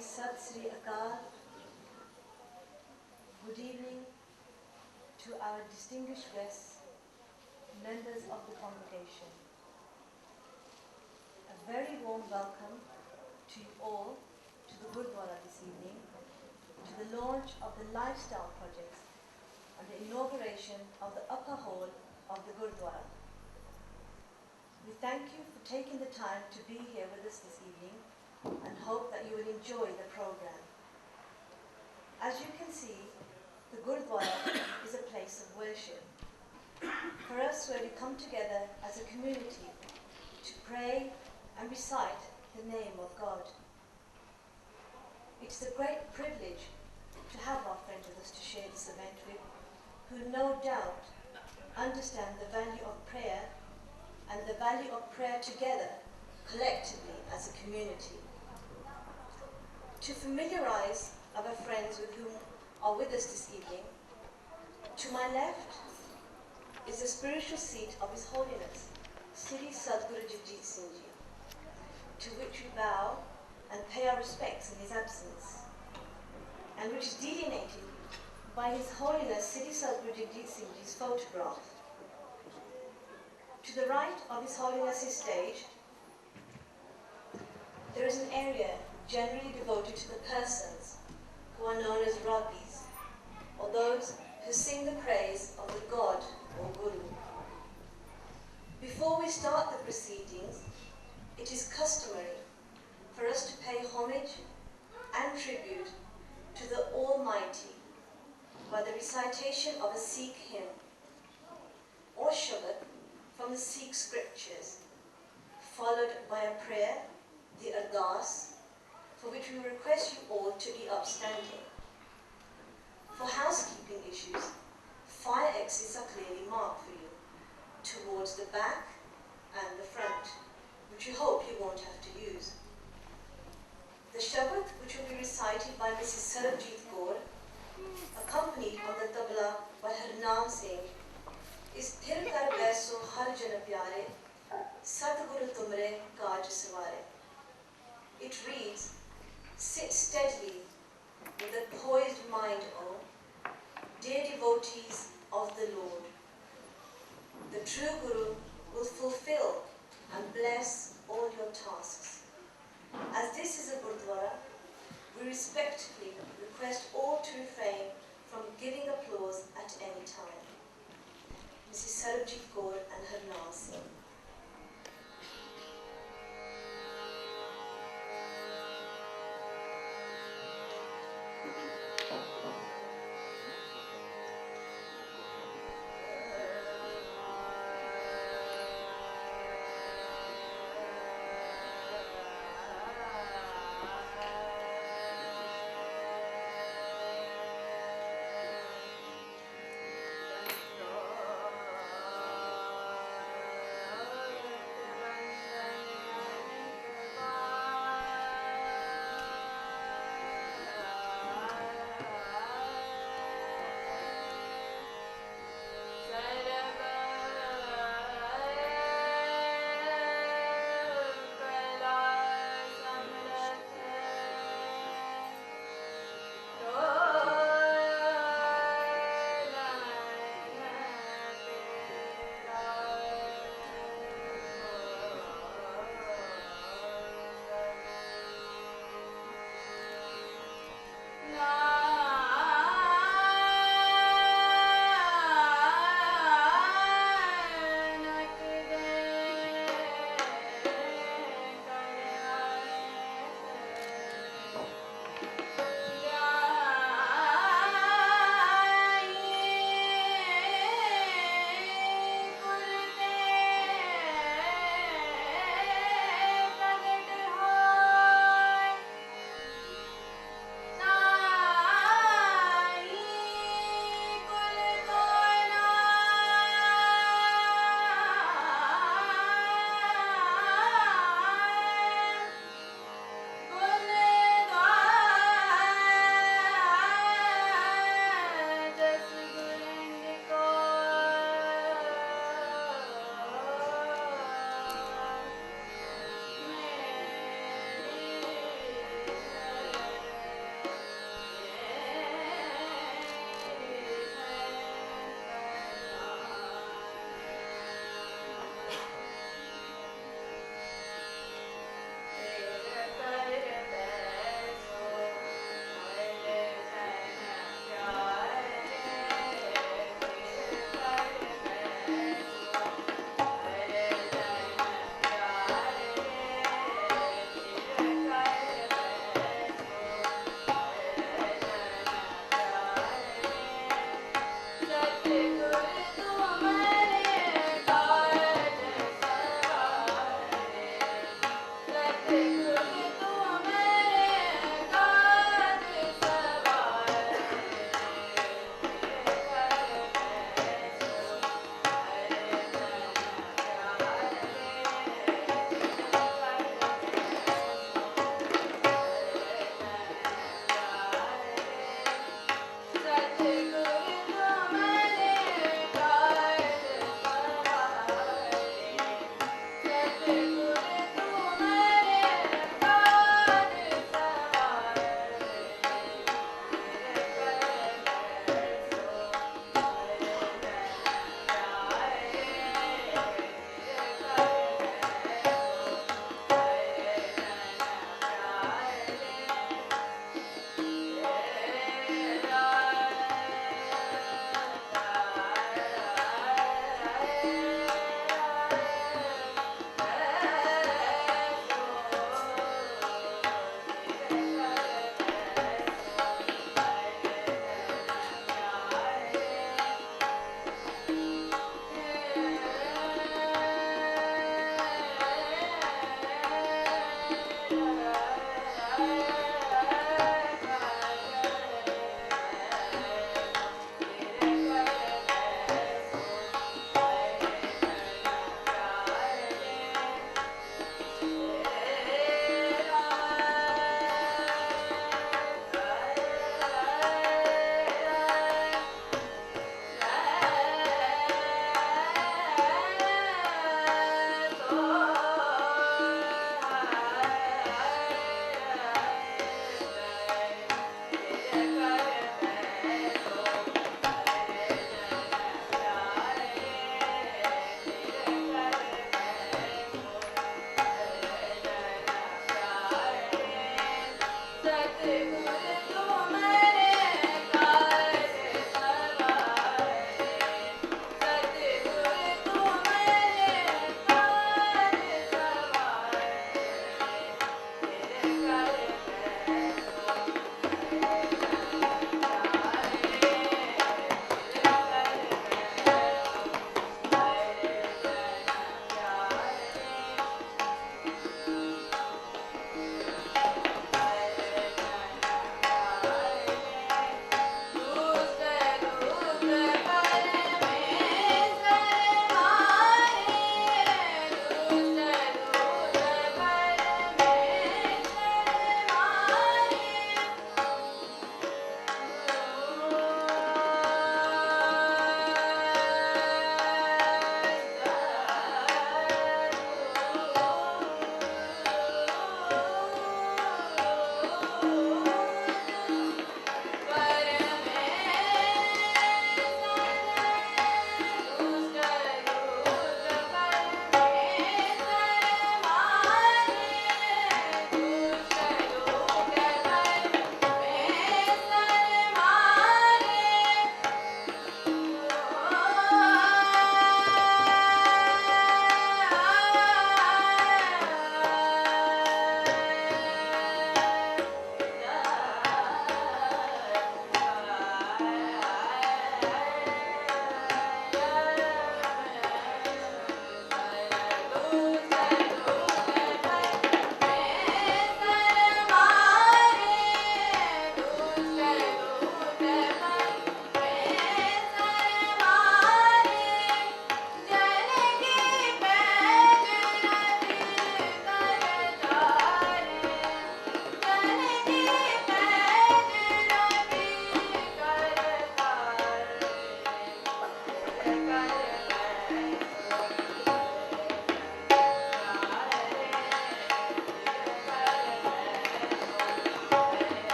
Sat Sri Akal. Good evening to our distinguished guests, members of the congregation. A very warm welcome to you all to the gurdwara this evening, to the launch of the lifestyle projects and the inauguration of the upper hall of the gurdwara. We thank you for taking the time to be here with us this evening and hope that you will enjoy the program. As you can see, the gurdwara is a place of worship. For us, where we come together as a community to pray and recite the name of God. It's a great privilege to have our friends with us to share this event with, who no doubt understand the value of prayer and the value of prayer together, collectively as a community. To familiarize our friends with whom are with us this evening, to my left is the spiritual seat of His Holiness, Sri Sadguru Jagjit Singh Ji, to which we bow and pay our respects in his absence, and which is delineated by His Holiness Sri Sadguru Jagjit Singh Ji's photograph. To the right of His Holiness's stage, there is an area generally devoted to the persons who are known as raggis, or those who sing the praise of the God or Guru. Before we start the proceedings, it is customary for us to pay homage and tribute to the Almighty by the recitation of a Sikh hymn or shabad from the Sikh scriptures, followed by a prayer, the Ardas, for which we request you all to be upstanding. For housekeeping issues, fire exits are clearly marked for you, towards the back and the front, which we hope you won't have to use. The shabad, which will be recited by Mrs. Sarabjit Kaur, accompanied on the tabla by Harnaam Singh, is Thir kar baiso har jan pyare, Satguru tumre kaaj saware. It reads, sit steadily with a poised mind, O dear devotees of the Lord. The true Guru will fulfill and bless all your tasks. As this is a gurdwara, we respectfully request all to refrain from giving applause at any time. Mrs. Sarabjit Kaur and Harnaam Singh.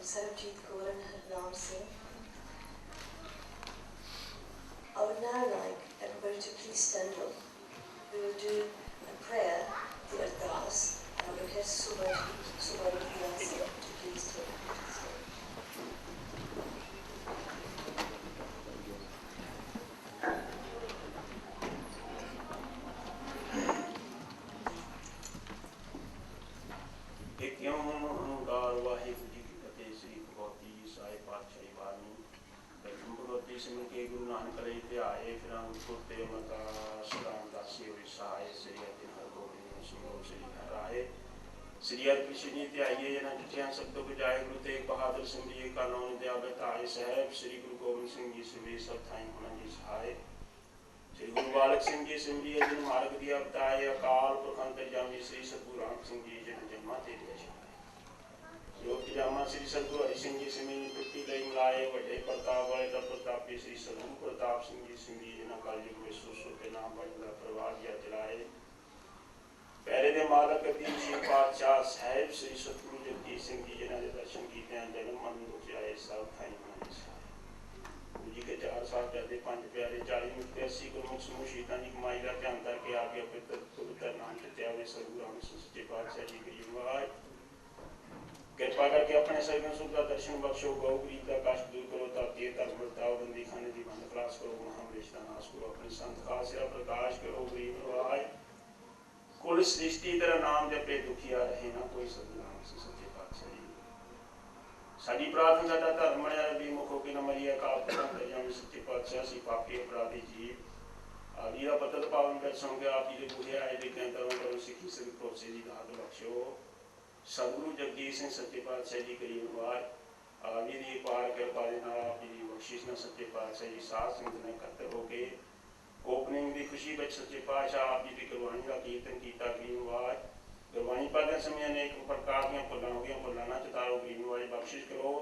Sarabjit Kaur and Harnaam Singh. I would now like everybody to please stand up. We will do a prayer, the Ardas, and I will request Subhadip to please take it to the stage. जिसमें के गुरु नानक लेते आए फिर उनको तेमता सदाम दासी और सहाय श्री हर गोविंद सिंह श्री हराए श्री हर कृष्ण नीति आइए ना चिठियां शब्दों को जाए गुरु तेग बहादुर सिंह जी का नौन दयाबत आए साहब श्री गुरु गोविंद सिंह जी से वे सब थाई होना जी सहाय श्री गुरु बालक सिंह जी सिमरिय जिन मार्ग दिया बताए अकाल पुरख अंतर्यामी श्री सतगुरु राम सिंह जी जिन जन्मा तेरे योग जामा श्री सतगुरु हरि सिंह जी सिंह पुट्टी लई मिलाए वडे प्रताप वाले तब प्रतापी श्री सतगुरु प्रताप सिंह जी सिंह जी जिन्हें काल युग में सो के नाम बंदा प्रवाह दिया चलाए पहले दे मालक तीन श्री पातशाह साहिब श्री सतगुरु जगजीत सिंह जी जिन्हें दर्शन किए हैं जन्म मन दुख आए सब थाई मनाए गुरु जी के 4 साल पहले 5 प्यारे 40 मुक्त 80 गुरमुख समूह शहीदां की कमाई का ध्यान करके आपके पवित्र नाम चत्या वे सतगुरु राम सच्चे पातशाह जी की युवाज कृपा करके अपने सर्गन सुख का दर्शन बख्शो गौ गरीब का कष्ट दूर करो ताकि धर्म बर्ताव बंदी खाने की बंद क्लास करो महाम रिश्ता नाश करो अपने संत खासिया प्रकाश करो गरीब नवाज कुल सृष्टि तेरा नाम जपे दुखिया रहे ना कोई सदनाम से सच्चे पातशाह जी साडी प्रार्थना साडा धर्म मणिया रवि मुखो की न मरिया का पुरख सच्चे पातशाह सी पापी अपराधी जीव आदि का पतल पावन दर्शन के आप जी बूढ़े आए लेकिन तरह करो सिखी सभी प्रोसे जी दात बख्शो सतगुरु जगजीत सिंह सच्चे पातशाह जी करीब नवाज आदि दी पार कृपा दे नाल आप जी बख्शिश न सच्चे पातशाह जी साथ संगत ने इकट्ठे होके ओपनिंग की खुशी में सच्चे पातशाह आप जी की गुरबाणी का कीर्तन किया करीब नवाज गुरबाणी पढ़ने समय अनेक प्रकार दी भुलां हो गई भुलां ना चितारो करीब नवाज बख्शिश करो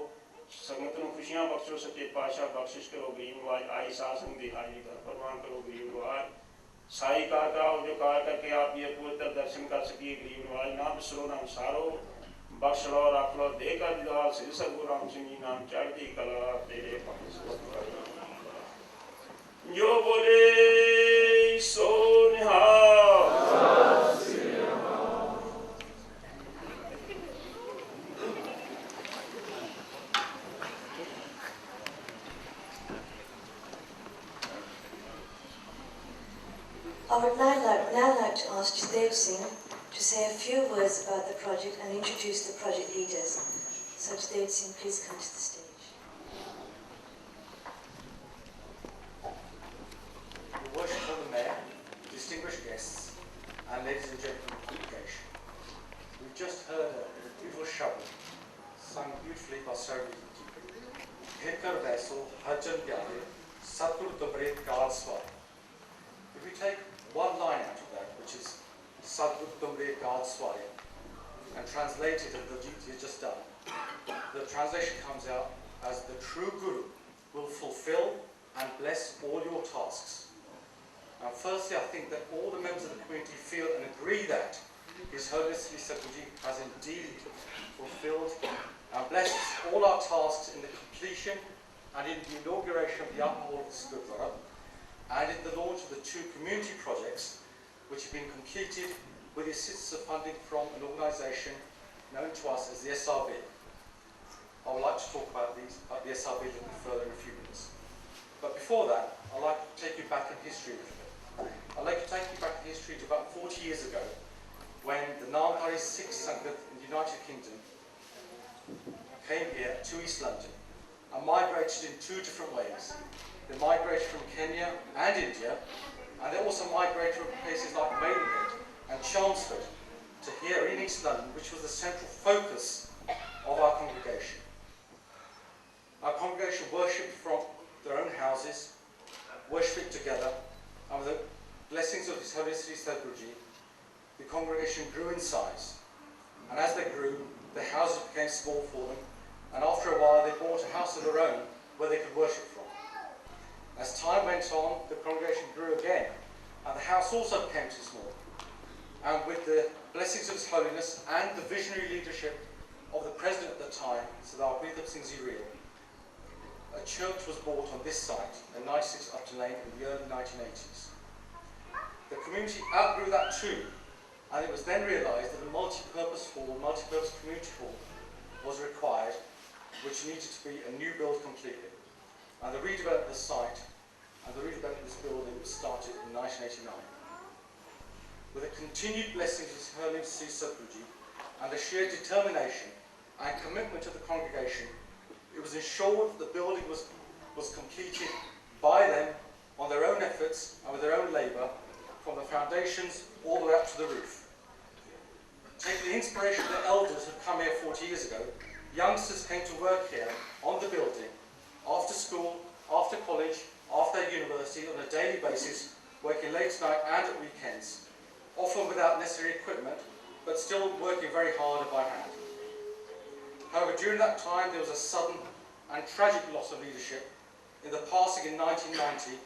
संगत को खुशियां बख्शो सच्चे पातशाह बख्शिश करो गरीब नवाज आई साथ संगत दी हाजरी घर परवान करो गरीब नवाज साई का जो कार करके आप ये पवित्र दर्शन कर सकिए गरीब नवाज ना बिसरो ना सारो बख्श लो रख लो दे का दिलाल श्री सतगुरु राम सिंह जी नाम चढ़ती कला तेरे जो बोले सो निहाल I would now like to ask Jagdev Singh to say a few words about the project and introduce the project leaders. So Jagdev Singh, please come to the stage. Your Worship of the Mayor, distinguished guests, and ladies and gentlemen of the congregation. We've just heard a beautiful shabad sung beautifully by Sarabjit ji. Ghirkar Vaisal, Hajjan Pyare, Satguru Tumre Kaal Swar. If we take one line out of that, which is Satguru Tumre Kaal Swar, and translate it as the Jeet has just done, the translation comes out as the true Guru will fulfill and bless all your tasks. Now firstly, I think that all the members of the community feel and agree that His Holiness Sri Satguruji has indeed fulfilled and blessed all our tasks in the completion and in the inauguration of the upper hall of this gurdwara, and in the launch of the 2 community projects which have been completed with the assistance of funding from an organisation known to us as the SRB. I would like to talk about the SRB a little bit further in a few minutes. But before that, I'd like to take you back in history a little bit. I'd like to take you back in history to about 40 years ago, when the Namdhari Sangat in the United Kingdom came here to East London and migrated in 2 different ways. They migrated from Kenya and India, and they also migrated from places like Maidenhead and Chelmsford to here in East London, which was the central focus of our congregation. Our congregation worshipped from their own houses, worshipping together, and with the blessings of His Holiness Sri Sadguruji, the congregation grew in size. And as they grew, the houses became small for them, and after a while they bought a house of their own where they could worship from. As time went on, the congregation grew again, and the house also became too small. And with the blessings of His Holiness and the visionary leadership of the president at the time, Sardar Pratap Singh Ji Real, a church was built on this site in 96 Upton Lane in the early 1980s. The community outgrew that too, and it was then realised that a multi-purpose community hall was required, which needed to be a new build completely. And the redevelopment of the site and the redevelopment of this building was started in 1989. With the continued blessings of His Holiness Sri Sadhguruji and the sheer determination and commitment of the congregation, it was ensured that the building was completed by them on their own efforts and with their own labour, from the foundations all the way up to the roof. Taking the inspiration of the elders who come here 40 years ago, youngsters came to work here on the building, after school, after college, after university, on a daily basis, working late night and at weekends, often without necessary equipment, but still working very hard and by hand. However, during that time there was a sudden and tragic loss of leadership in the passing in 1990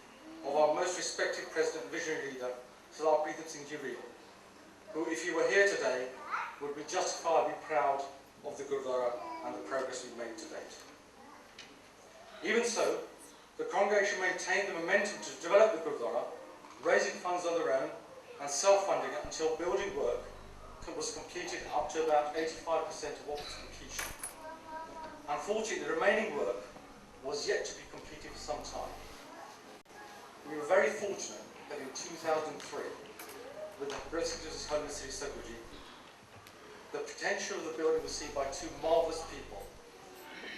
of our most respected president and visionary leader, Sardar Pratap Singh Ji Real, who, if he were here today, would be justifiably proud of the Gurdwara and the progress we've made to date. Even so, the congregation maintained the momentum to develop the Gurdwara, raising funds on their own and self-funding it until building work was completed up to about 85% of what was completion. Unfortunately, the remaining work was yet to be completed for some time. We were very fortunate that in 2003, with the blessings of His Holiness Sri Sadhguruji, the potential of the building was seen by two marvellous people,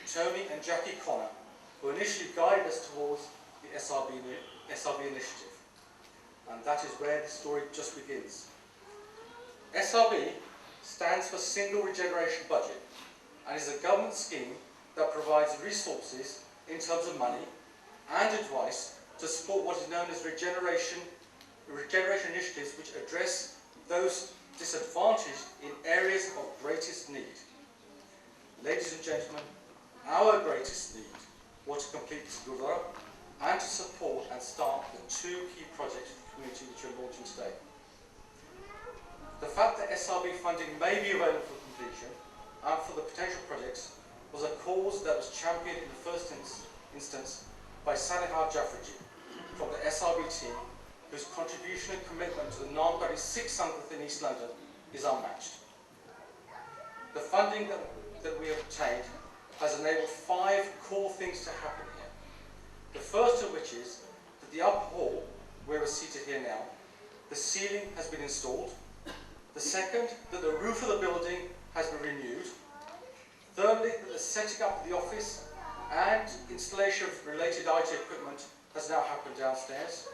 Tony and Jackie Connor, who initially guided us towards the SRB initiative. And that is where the story just begins. SRB stands for Single Regeneration Budget and is a government scheme that provides resources in terms of money and advice to support what is known as regeneration initiatives which address those disadvantaged in areas of greatest need. Ladies and gentlemen, our greatest need was to complete this Gurdwara and to support and start the two key projects of the community which we're launching today. The fact that SRB funding may be available for completion and for the potential projects was a cause that was championed in the first instance by Sanihar Jaffriji from the SRB team, whose contribution and commitment to the Namdhari Sangat in East London is unmatched. The funding that we have obtained has enabled 5 core things to happen here. The first of which is that the upper hall, where we're seated here now, the ceiling has been installed. The second, that the roof of the building has been renewed. Thirdly, that the setting up of the office and installation of related IT equipment has now happened downstairs.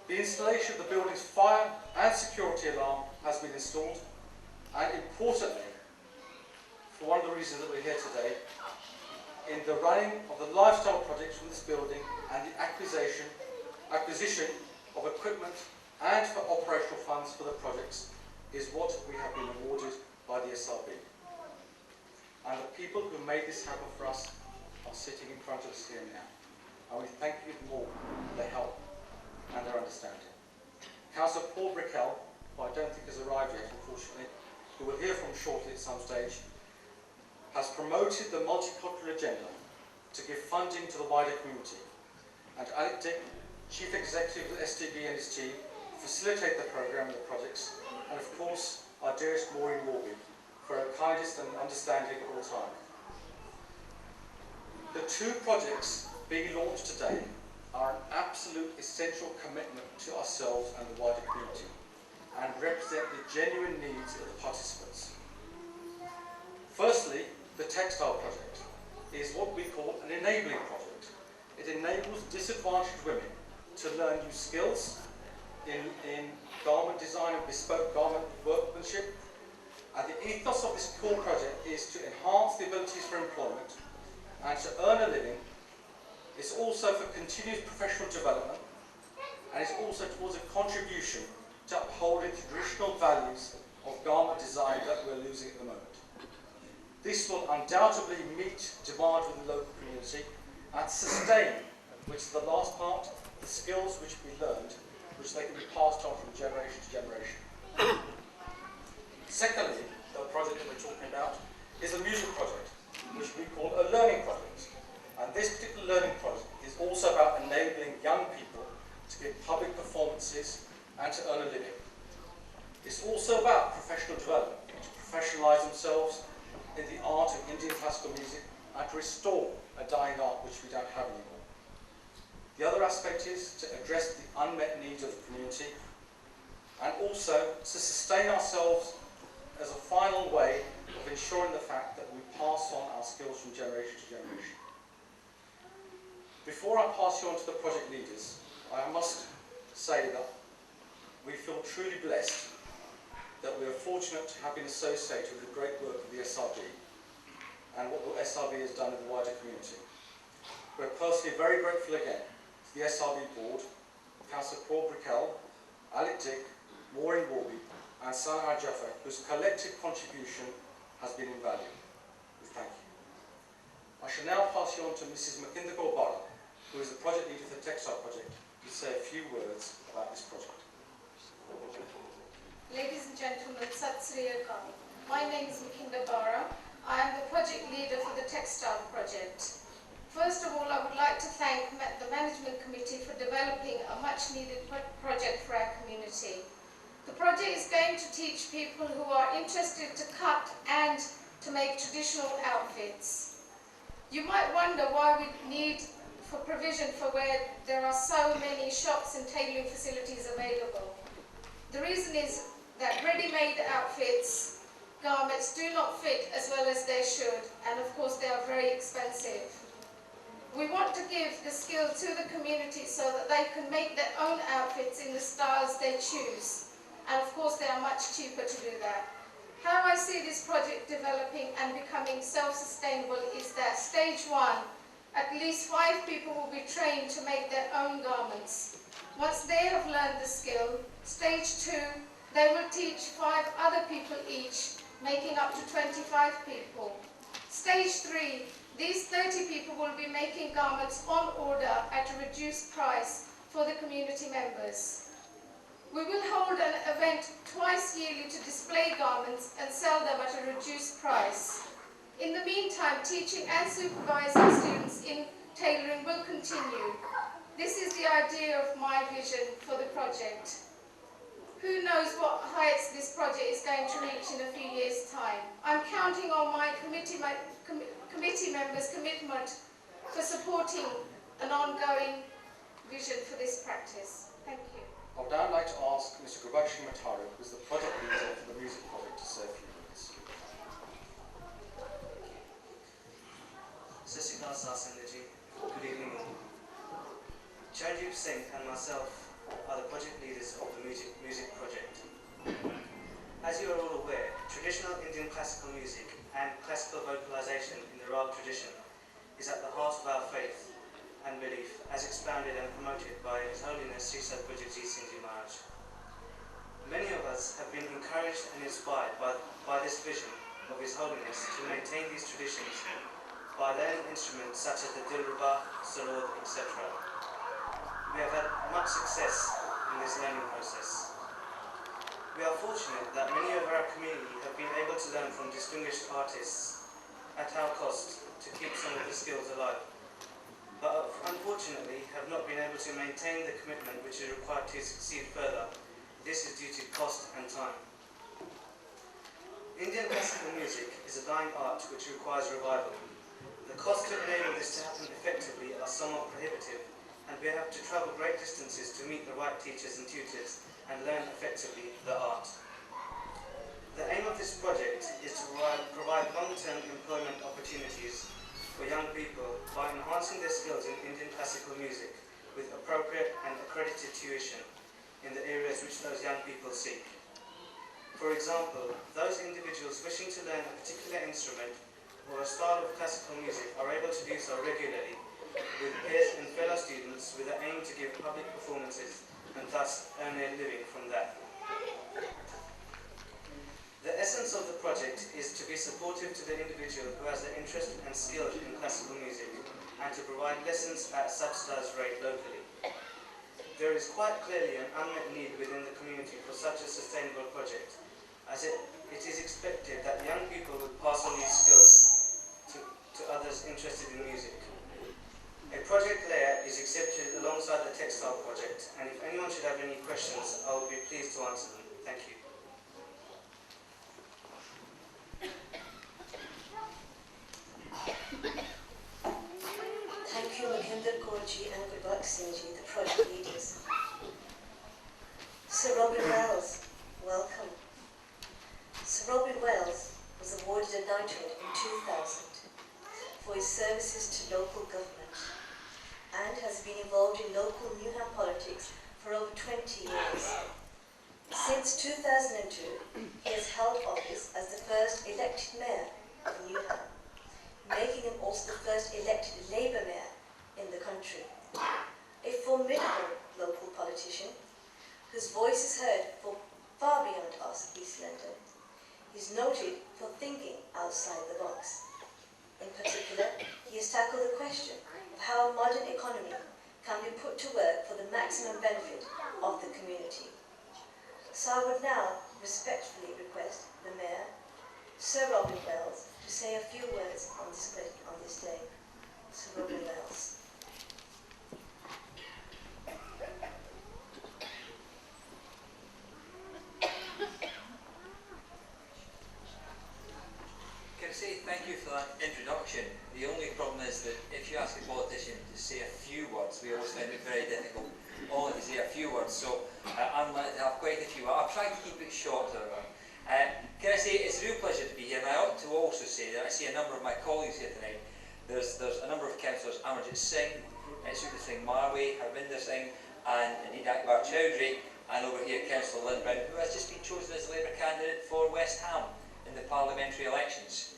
The installation of the building's fire and security alarm has been installed. And importantly, for one of the reasons that we're here today, in the running of the lifestyle projects from this building and the acquisition of equipment and for operational funds for the projects is what we have been awarded by the SRB. And the people who made this happen for us are sitting in front of us here now. And we thank you them all for their help and their understanding. Councillor Paul Brickell, who I don't think has arrived yet, unfortunately, who we'll hear from shortly at some stage, has promoted the multicultural agenda to give funding to the wider community. And Alec Dick, Chief Executive of the STB and his team, facilitate the programme and the projects, and of course our dearest Maureen Warby for her kindest and understanding at all time. The 2 projects being launched today are an absolute essential commitment to ourselves and the wider community and represent the genuine needs of the participants. Firstly, the textile project is what we call an enabling project. It enables disadvantaged women to learn new skills in garment design and bespoke garment workmanship. And the ethos of this core project is to enhance the abilities for employment and to earn a living. It's also for continuous professional development, and it's also towards a contribution to upholding the traditional values of garment design that we're losing at the moment. This will undoubtedly meet demand with the local community and sustain, which is the last part, the skills which we learned, which they can be passed on from generation to generation. Secondly, the project that we're talking about is a music project, which we call a learning project. And this particular learning project is also about enabling young people to give public performances and to earn a living. It's also about professional development, to professionalise themselves in the art of Indian classical music and to restore a dying art which we don't have anymore. The other aspect is to address the unmet needs of the community and also to sustain ourselves as a final way of ensuring the fact that we pass on our skills from generation to generation. Before I pass you on to the project leaders, I must say that we feel truly blessed that we are fortunate to have been associated with the great work of the SRB and what the SRB has done in the wider community. We're personally very grateful again to the SRB board, Councillor Paul Brickell, Alec Dick, Maureen Warby and Sana Jaffa, whose collective contribution has been invaluable. We thank you. I shall now pass you on to Mrs. Makinda Gurdwara, who is the project leader for the Textile Project, to say a few words about this project. Ladies and gentlemen, Sat Sri Akal. My name is Makinda Gurdwara. I am the project leader for the Textile Project. First of all, I would like to thank the Management Committee for developing a much needed project for our community. The project is going to teach people who are interested to cut and to make traditional outfits. You might wonder why we need for provision for where there are so many shops and tailoring facilities available. The reason is that ready-made outfits, garments do not fit as well as they should, and of course they are very expensive. We want to give the skill to the community so that they can make their own outfits in the styles they choose, and of course they are much cheaper to do that. How I see this project developing and becoming self-sustainable is that stage 1, at least 5 people will be trained to make their own garments. Once they have learned the skill, stage 2, they will teach 5 other people each, making up to 25 people. Stage 3, these 30 people will be making garments on order at a reduced price for the community members. We will hold an event twice yearly to display garments and sell them at a reduced price. In the meantime, teaching and supervising students in tailoring will continue. This is the idea of my vision for the project. Who knows what heights this project is going to reach in a few years' time. I'm counting on my committee members' commitment for supporting an ongoing vision for this practice. Thank you. I would now like to ask Mr. Gurbaksha Matari, who is the project leader for the music project, to say a few words. Sasika Sasandaji, good evening all. Charanjeev Singh and myself are the project leaders of the music project. As you are all aware, traditional Indian classical music and classical vocalization in the Rag tradition is at the heart of our faith and belief, as expounded and promoted by His Holiness Sri Sadguru Singh Ji Maharaj. Many of us have been encouraged and inspired by this vision of His Holiness to maintain these traditions by learning instruments such as the gurdwara, sarod, etc. We have had much success in this learning process. We are fortunate that many of our community have been able to learn from distinguished artists at our cost to keep some of the skills alive, but unfortunately have not been able to maintain the commitment which is required to succeed further. This is due to cost and time. Indian classical music is a dying art which requires revival. The costs to enable this to happen effectively are somewhat prohibitive, and we have to travel great distances to meet the right teachers and tutors and learn effectively the art. The aim of this project is to provide long-term employment opportunities for young people by enhancing their skills in Indian classical music with appropriate and accredited tuition in the areas which those young people seek. For example, those individuals wishing to learn a particular instrument or a style of classical music are able to do so regularly with peers and fellow students with the aim to give public performances and thus earn a living from that. The essence of the project is to be supportive to the individual who has the interest and skill in classical music and to provide lessons at a subsidised rate locally. There is quite clearly an unmet need within the community for such a sustainable project, as it it is expected that young people will pass on these skills to others interested in music. A project layer is accepted alongside the textile project, and if anyone should have any questions, I will be pleased to answer them. Thank you. Thank you, Mohinder Kaurji and Gurdwara Singhji, the project leaders. Sir Robin Wells, welcome. Sir Robin Wells was awarded a knighthood in 2000 for his services to local government and has been involved in local Newham politics for over 20 years. Since 2002, he has held office as the first elected mayor of Newham, making him also the first elected Labour mayor in the country. A formidable local politician whose voice is heard far beyond us, East London. He's noted for thinking outside the box. In particular, he has tackled the question of how a modern economy can be put to work for the maximum benefit of the community. So I would now respectfully request the Mayor, Sir Robin Wells, to say a few words on this day. Sir Robin Wells. Can I say thank you for that introduction? The only problem is that if you ask a politician to say a few words, we always find it very difficult only to say a few words, so I'm going to have quite a few. I'll try to keep it short, however. Can I say it's a real pleasure to be here, and I ought to also say that I see a number of my colleagues here tonight. There's a number of councillors, Amarjit Singh, Sudha Singh Marway, Harvinder Singh, and indeed Akbar Chowdhury, and over here Councillor Lynn Brown, who has just been chosen as Labour candidate for West Ham in the parliamentary elections.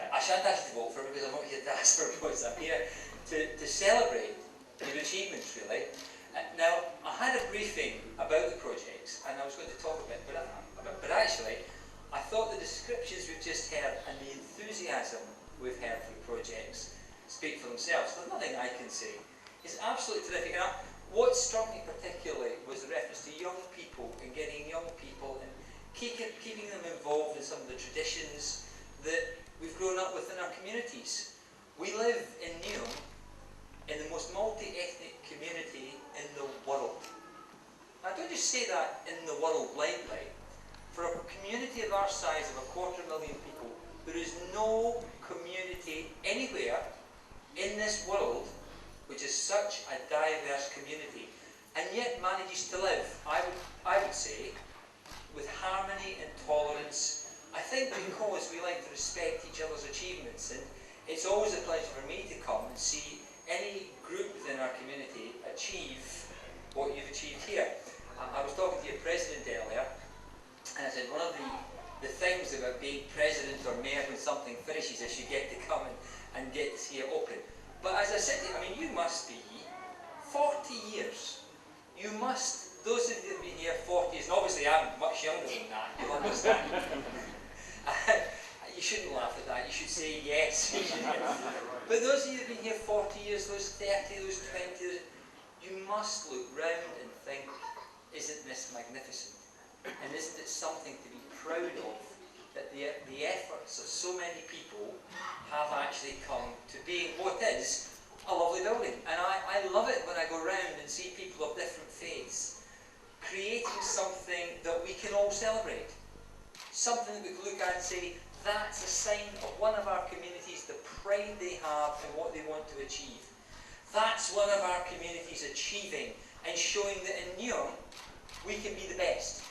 I shan't ask you to vote for him because I'm not here to ask for votes. I'm here to celebrate your achievements, really. Now, I had a briefing about the projects and I was going to talk a bit, but actually, I thought the descriptions we've just heard and the enthusiasm we've heard for the projects speak for themselves. There's nothing I can say. It's absolutely terrific. And what struck me particularly was the reference to young people and getting young people and keeping them involved in some of the traditions that we've grown up with in our communities. We live in Newham, in the most multi-ethnic community in the world. I don't just say that in the world lightly. For a community of our size, of 250,000 people, there is no community anywhere in this world which is such a diverse community and yet manages to live, I would say, with harmony and tolerance. I think because we like to respect each other's achievements, and it's always a pleasure for me to come and see any group within our community achieve what you've achieved here. I was talking to your president earlier, and I said one of the things about being president or mayor when something finishes is you get to come and get to see it open. But as I said to you, I mean, you must be 40 years. You must, those of you that have been here 40 years, and obviously I'm much younger than that, you'll understand. You shouldn't laugh at that, you should say yes. But those of you that have been here 40 years, those 30, those 20, you must look round and think, isn't this magnificent? And isn't it something to be proud of, that the efforts of so many people have actually come to being what is a lovely building. And I love it when I go around and see people of different faiths creating something that we can all celebrate. Something that we can look at and say, that's a sign of one of our communities, the pride they have in what they want to achieve. That's one of our communities achieving and showing that in Newham we can be the best.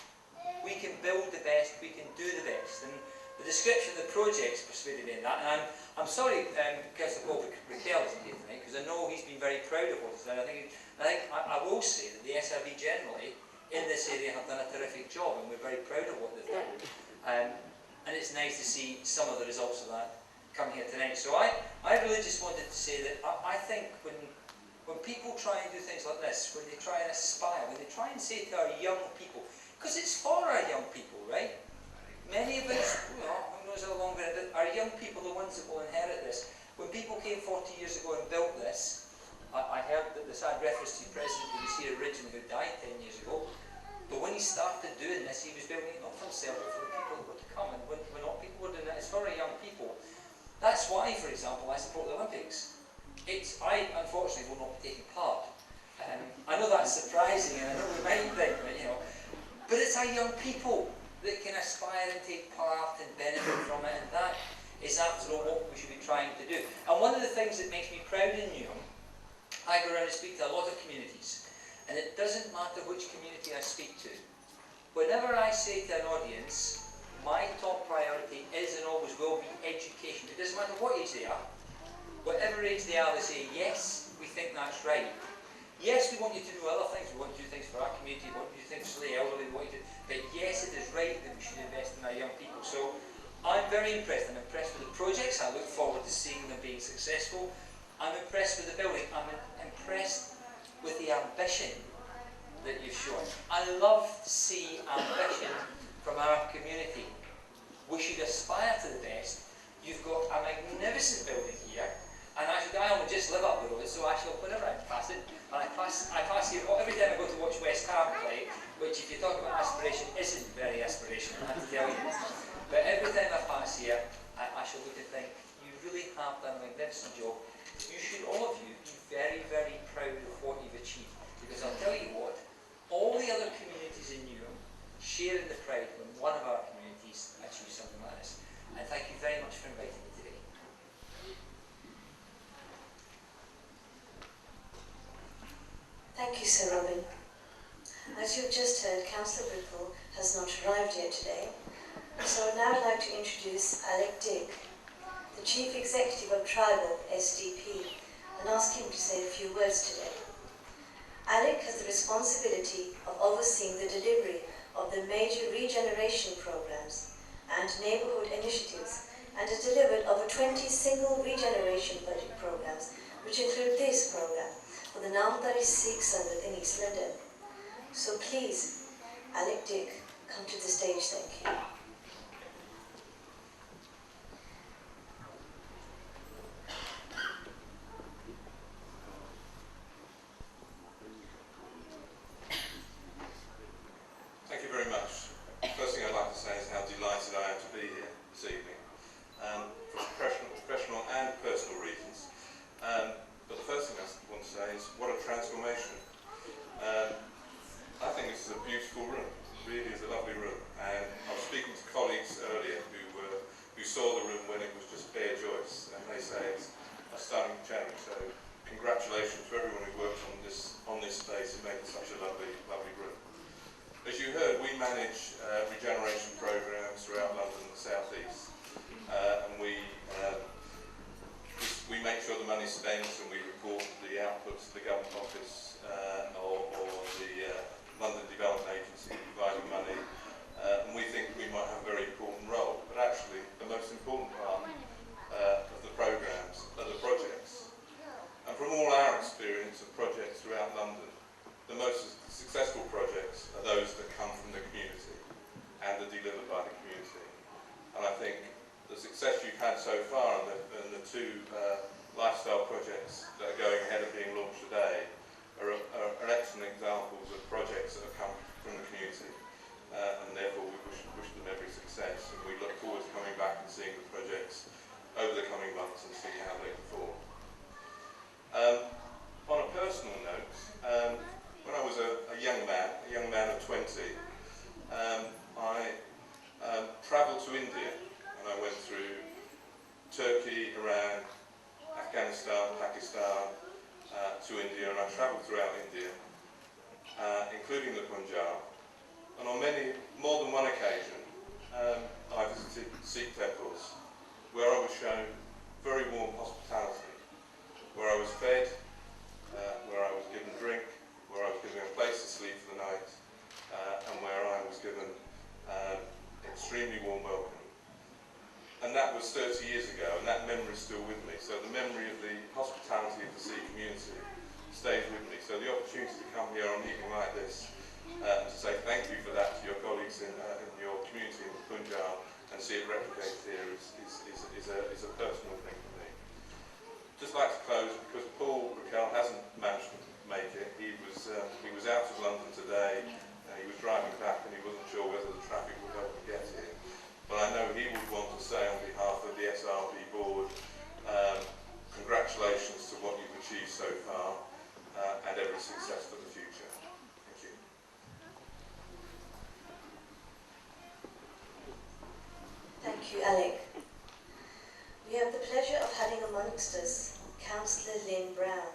We can build the best, we can do the best. And the description of the projects persuaded me in that. And I'm sorry Councillor Paul Raquel isn't here tonight, because I know he's been very proud of what he's done. I will say that the SRB generally in this area have done a terrific job, and we're very proud of what they've done. And it's nice to see some of the results of that coming here tonight. So I really just wanted to say that I think when people try and do things like this, when they try and aspire, when they try and say to our young people, because it's for our young people, right? Many of us, who knows how long our young people, the ones that will inherit this. When people came 40 years ago and built this, I heard that the sad reference to the president who was here originally, who died 10 years ago, but when he started doing this, he was building it not for himself, but for the people that were to come. come, and when people were doing that, it's for our young people. That's why, for example, I support the Olympics. I unfortunately will not be taking part. I know that's surprising, and I know we might think that, but it's our young people that can aspire and take part and benefit from it, and that is after all what we should be trying to do. And one of the things that makes me proud in Newham, I go around and speak to a lot of communities, and it doesn't matter which community I speak to. Whenever I say to an audience, my top priority is and always will be education. It doesn't matter what age they are. Whatever age they are, they say, yes, we think that's right. Yes, we want you to do other things. We want you to do things for our community. We want you to do things for the elderly. We want you to, but yes, it is right that we should invest in our young people. So I'm very impressed. I'm impressed with the projects. I look forward to seeing them being successful. I'm impressed with the building. I'm impressed with the ambition that you've shown. I love to see ambition from our community. We should aspire to the best. You've got a magnificent building here, and I only just live up the road, so I shall, whenever I pass it, and I pass here every time I go to watch West Ham play, which if you talk about aspiration isn't very aspirational, I have to tell you. But every time I pass here, I shall look and think, you really have done a magnificent job. You should, all of you, be very, very proud of what you've achieved. Because I'll tell you what, all the other communities in Newham share in the pride when one of our communities achieves something like this. And thank you very much for inviting me today. Thank you, Sir Robin. As you've just heard, Councillor Brickle has not arrived yet today, so I'd now like to introduce Alec Dick, the Chief Executive of Tribal SDP, and ask him to say a few words today. Alec has the responsibility of overseeing the delivery of the major regeneration programs and neighbourhood initiatives, and has delivered over 20 single regeneration budget programs, which include this program for the Namdhari Sangat in East London. So please, Alec Dick, come to the stage, thank you. Thank you very much. First thing I'd like to say is how delighted I am to be here this evening, for professional and personal reasons. But the first thing I want to say is what a transformation. I think this is a beautiful room. It really is a lovely room. And I was speaking to colleagues earlier who saw the room when it was just bare joists, and they say it's a stunning change. So congratulations to everyone who worked on this space and made it such a lovely room. As you heard, we manage regeneration programs throughout London and the South East, and we make sure the money's spent, and we report the outputs to the Government Office or the London Development Agency providing money, and we think we might have a very important role. But actually, the most important part of the programs are the projects. And from all our experience of projects throughout London, the most successful projects are those that come from the community and are delivered by the community. And I think the success you've had so far and the two lifestyle projects that are going ahead and being launched today are excellent examples of projects that have come from the community. And therefore we wish them every success. And we look forward to coming back and seeing the projects over the coming months and seeing how they perform. On a personal note, when I was a young man of 20, I travelled to India, and I went through Turkey, Iran, Afghanistan, Pakistan, to India, and I travelled throughout India, including the Punjab. And on more than one occasion, I visited Sikh temples, where I was shown very warm hospitality, where I was fed, where I was given drink, where I was given a place to sleep for the night, and where I was given extremely warm welcome. And that was 30 years ago, and that memory is still with me. So the memory of the hospitality of the Sikh community stays with me. So the opportunity to come here on a meeting like this, and to say thank you for that to your colleagues in your community in the Punjab, and see it replicated here is a personal thing for me. Just like to close, because Paul Raquel hasn't managed to make it. He was out of London today, he was driving back and he wasn't sure whether the traffic would help him get here. But I know youngsters, Councillor Lynn Brown,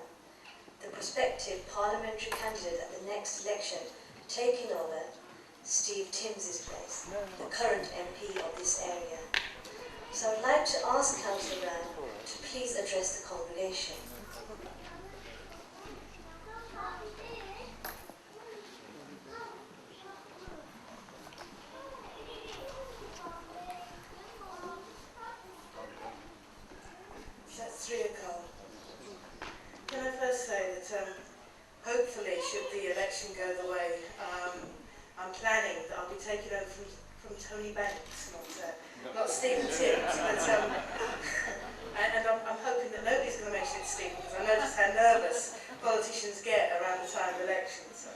the prospective parliamentary candidate at the next election, taking over Steve Timms' place, the current MP of this area. So I'd like to ask Councillor Brown to please address the congregation. That's 3 o'clock. Can I first say that hopefully, should the election go the way I'm planning, that I'll be taking over from Tony Banks, not Stephen Timms. But, and I'm hoping that nobody's going to mention it to Stephen, because I know just how nervous politicians get around the time of elections.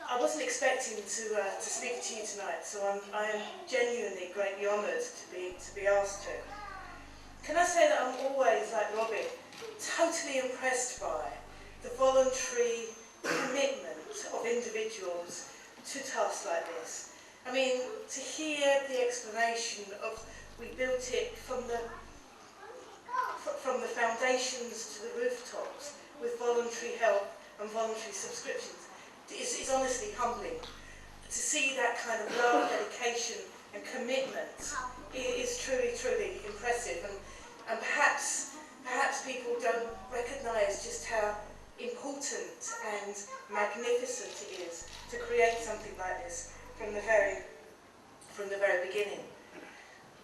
I wasn't expecting to speak to you tonight, so I am genuinely greatly honoured to be asked to. Can I say that I'm always, like Robin, totally impressed by the voluntary commitment of individuals to tasks like this. I mean, to hear the explanation of we built it from the foundations to the rooftops with voluntary help and voluntary subscriptions is honestly humbling. To see that kind of love, dedication and commitment is truly, truly impressive, and perhaps people don't recognise just how important and magnificent it is to create something like this from the very beginning.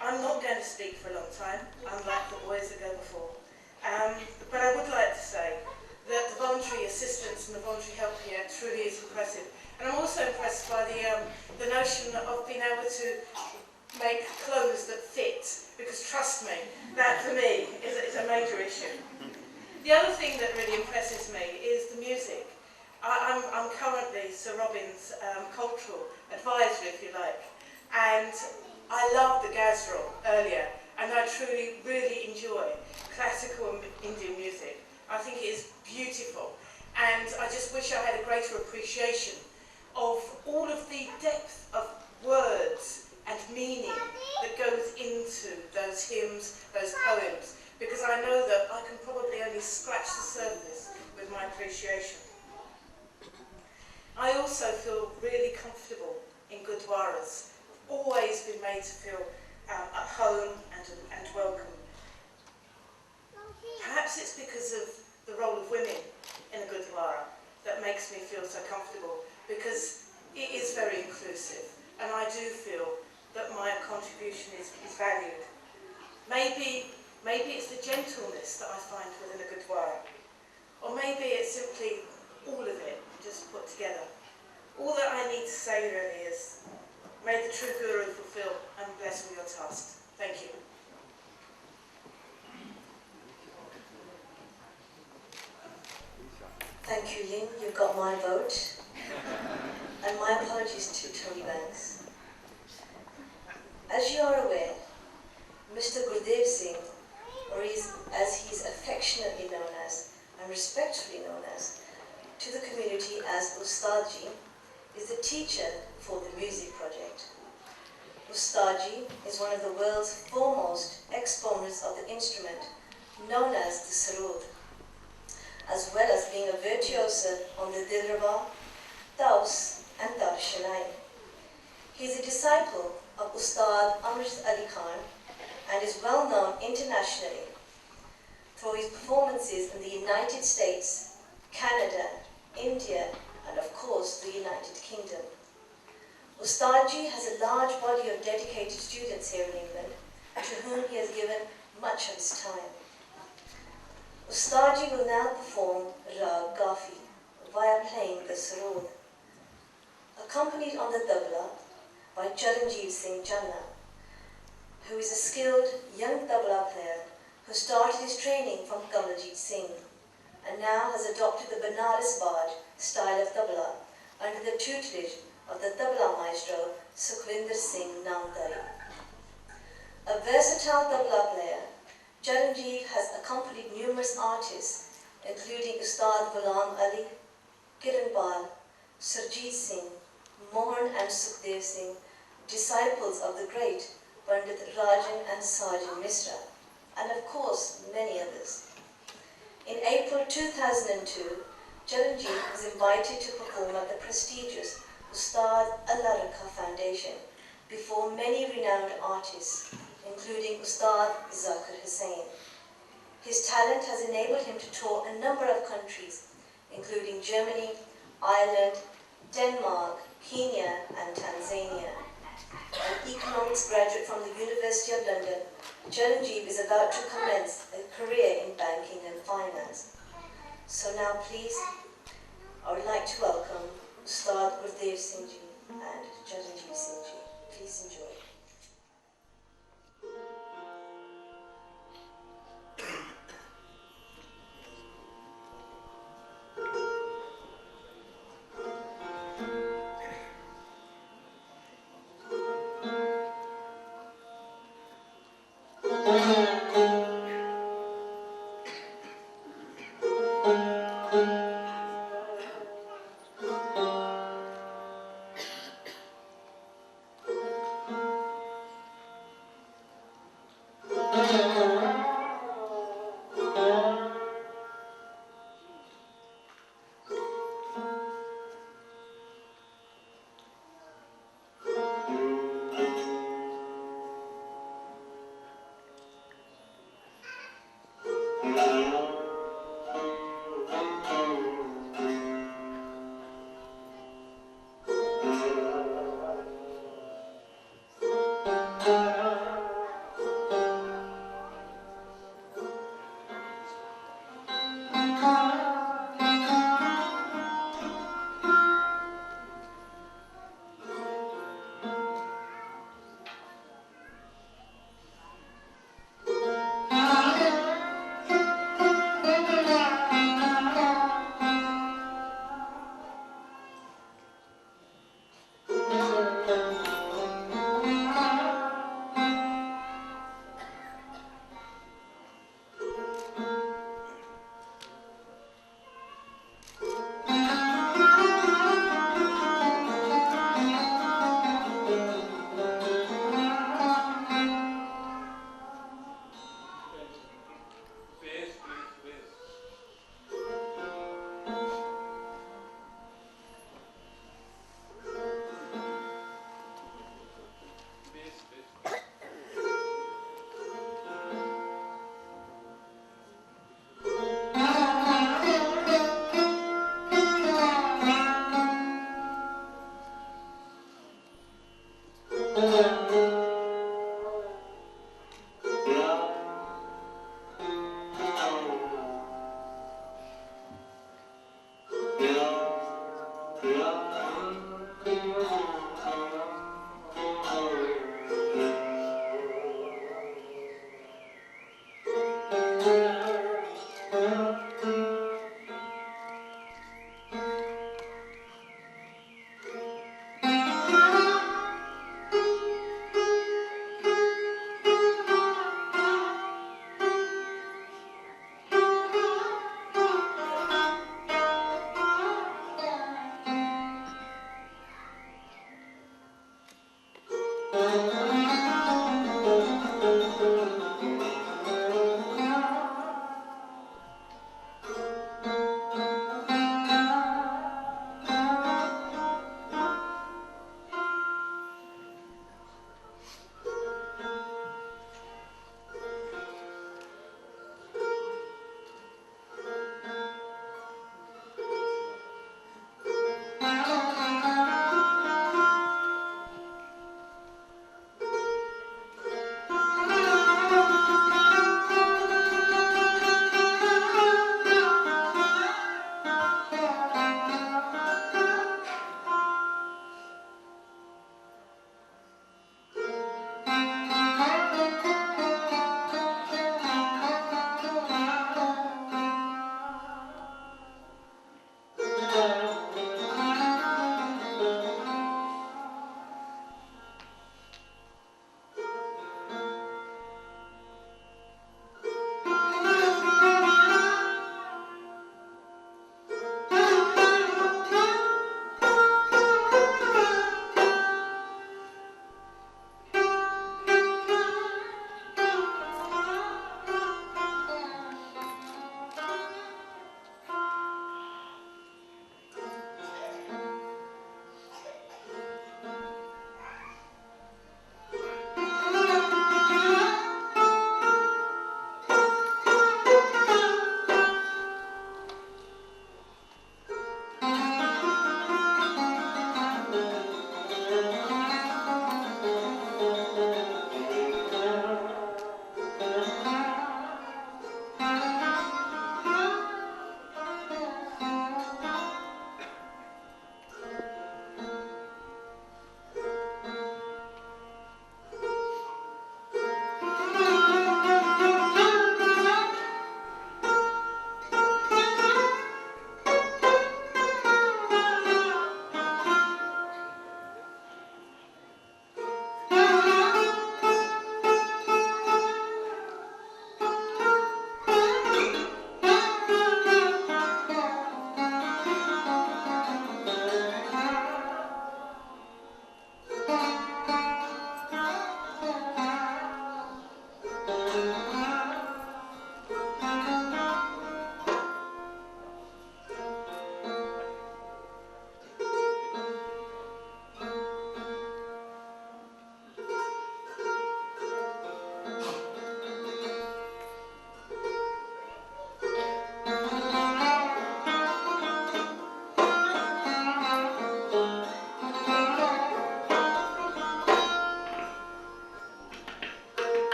I'm not going to speak for a long time, unlike the boys that go before, but I would like to say that the voluntary assistance and the voluntary help here truly is impressive. And I'm also impressed by the notion of being able to make clothes that fit, because trust me, that for me is a major issue. The other thing that really impresses me is the music. I'm currently Sir Robin's cultural advisor, if you like, and I loved the Gazrol earlier, and I truly, really enjoy classical and Indian music. I think it is beautiful, and I just wish I had a greater appreciation of all of the depth of words and meaning that goes into those hymns, those poems, because I know that I can probably only scratch the surface with my appreciation. I also feel really comfortable in gurdwaras. Always been made to feel at home and welcome. Perhaps it's because of the role of women in a gurdwara that makes me feel so comfortable, because it is very inclusive, and I do feel that my contribution is valued. Maybe it's the gentleness that I find within a gurdwara, or maybe it's simply all of it just put together. All that I need to say really is, may the true Guru fulfill and bless with your task. Thank you. Thank you, Lynn. You've got my vote. And my apologies to Tony Banks. As you are aware, Mr. Gurdev Singh, or as he is affectionately known as, and respectfully known as, to the community as Ustadji, is the teacher for the music project. Ustadji is one of the world's foremost exponents of the instrument, known as the sarod, as well as being a virtuoso on the dilraba, taus and darshanai. He is a disciple of Ustad Amrit Ali Khan and is well known internationally through his performances in the United States, Canada, India, and of course the United Kingdom. Ustadji has a large body of dedicated students here in England, to whom he has given much of his time. Ustadji will now perform Rag Gafi via playing the sarod, accompanied on the tabla by Charanjit Singh Channa, who is a skilled young tabla player who started his training from Kamaljeet Singh and now has adopted the Banaras Baj style of tabla under the tutelage of the tabla maestro Sukhvinder Singh Namdhari. A versatile tabla player, Charanjit has accompanied numerous artists, including Ustad Ghulam Ali, Kiran Pal, Sarjeet Singh, Mohan and Sukhdev Singh, disciples of the great Pandit Rajan and Sajan Misra, and of course many others. In April 2002, Charanjeev was invited to perform at the prestigious Ustad Al-Rakha Foundation before many renowned artists, including Ustad Zakir Hussain. His talent has enabled him to tour a number of countries, including Germany, Ireland, Denmark, Kenya, and Tanzania. An economics graduate from the University of London, Charanjeev is about to commence a career in banking and finance. So now please, I would like to welcome Ustad Gurdev Singh Ji and Charanjeev Singh Ji. Please enjoy.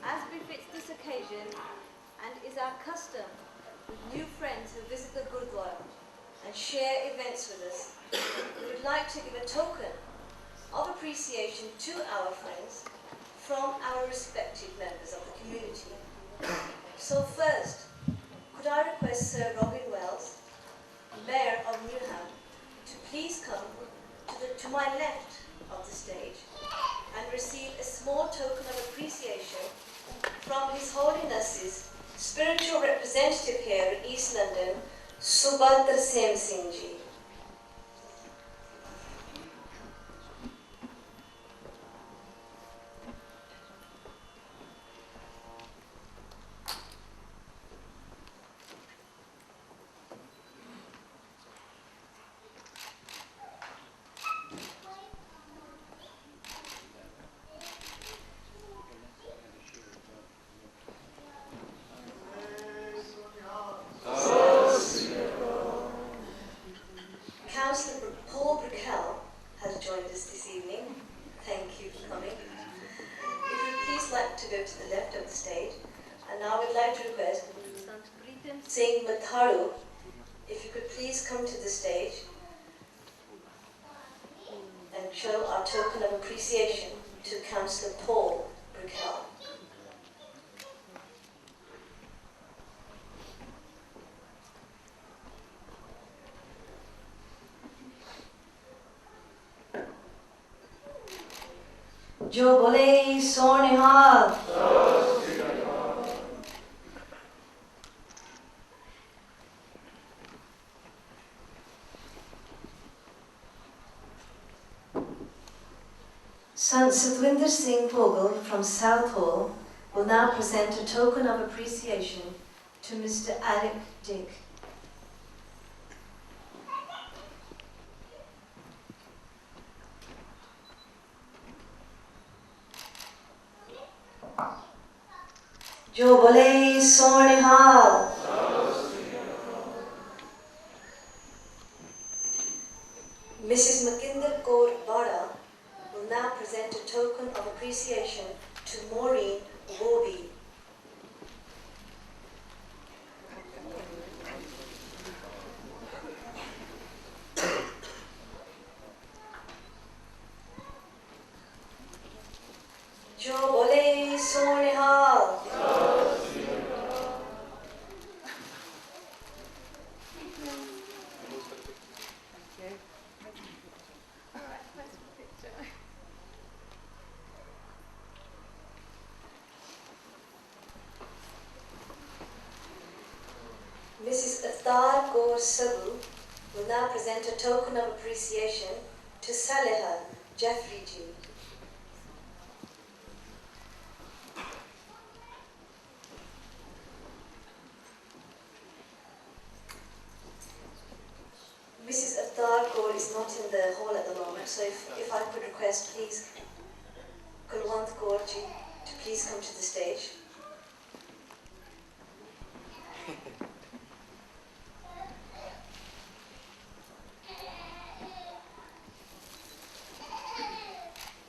As befits this occasion, and is our custom with new friends who visit the gurdwara and share events with us, we would like to give a token of appreciation to our friends from our respective members of the community. So first, could I request Sir Robin Wells, Mayor of Newham, to please come to my left of the stage and receive a small token of appreciation from His Holiness's spiritual representative here in East London, Subhadra Singh Ji. Councillor Paul Brickell has joined us this evening. Thank you for coming. If you would please like to go to the left of the stage, and now I would like to request Singh Matharu, if you could please come to the stage and show our token of appreciation to Councillor Paul Brickell. Jo bole Sornihal. Sant Satwinder Singh Pogal from South Hall will now present a token of appreciation to Mr. Alec Dick. Jo bole Sornihal. Mrs. Makinder Kaur Bada will now present a token of appreciation to Maureen Bobby. Jo bole Sornihal. Mrs. Aftar Kaur Sabu will now present a token of appreciation to Saleha Jeffrey Ji. Mrs. Aftar Kaur is not in the hall at the moment, so if I could request, please, Kulwant Kaur Ji, to please come to the stage.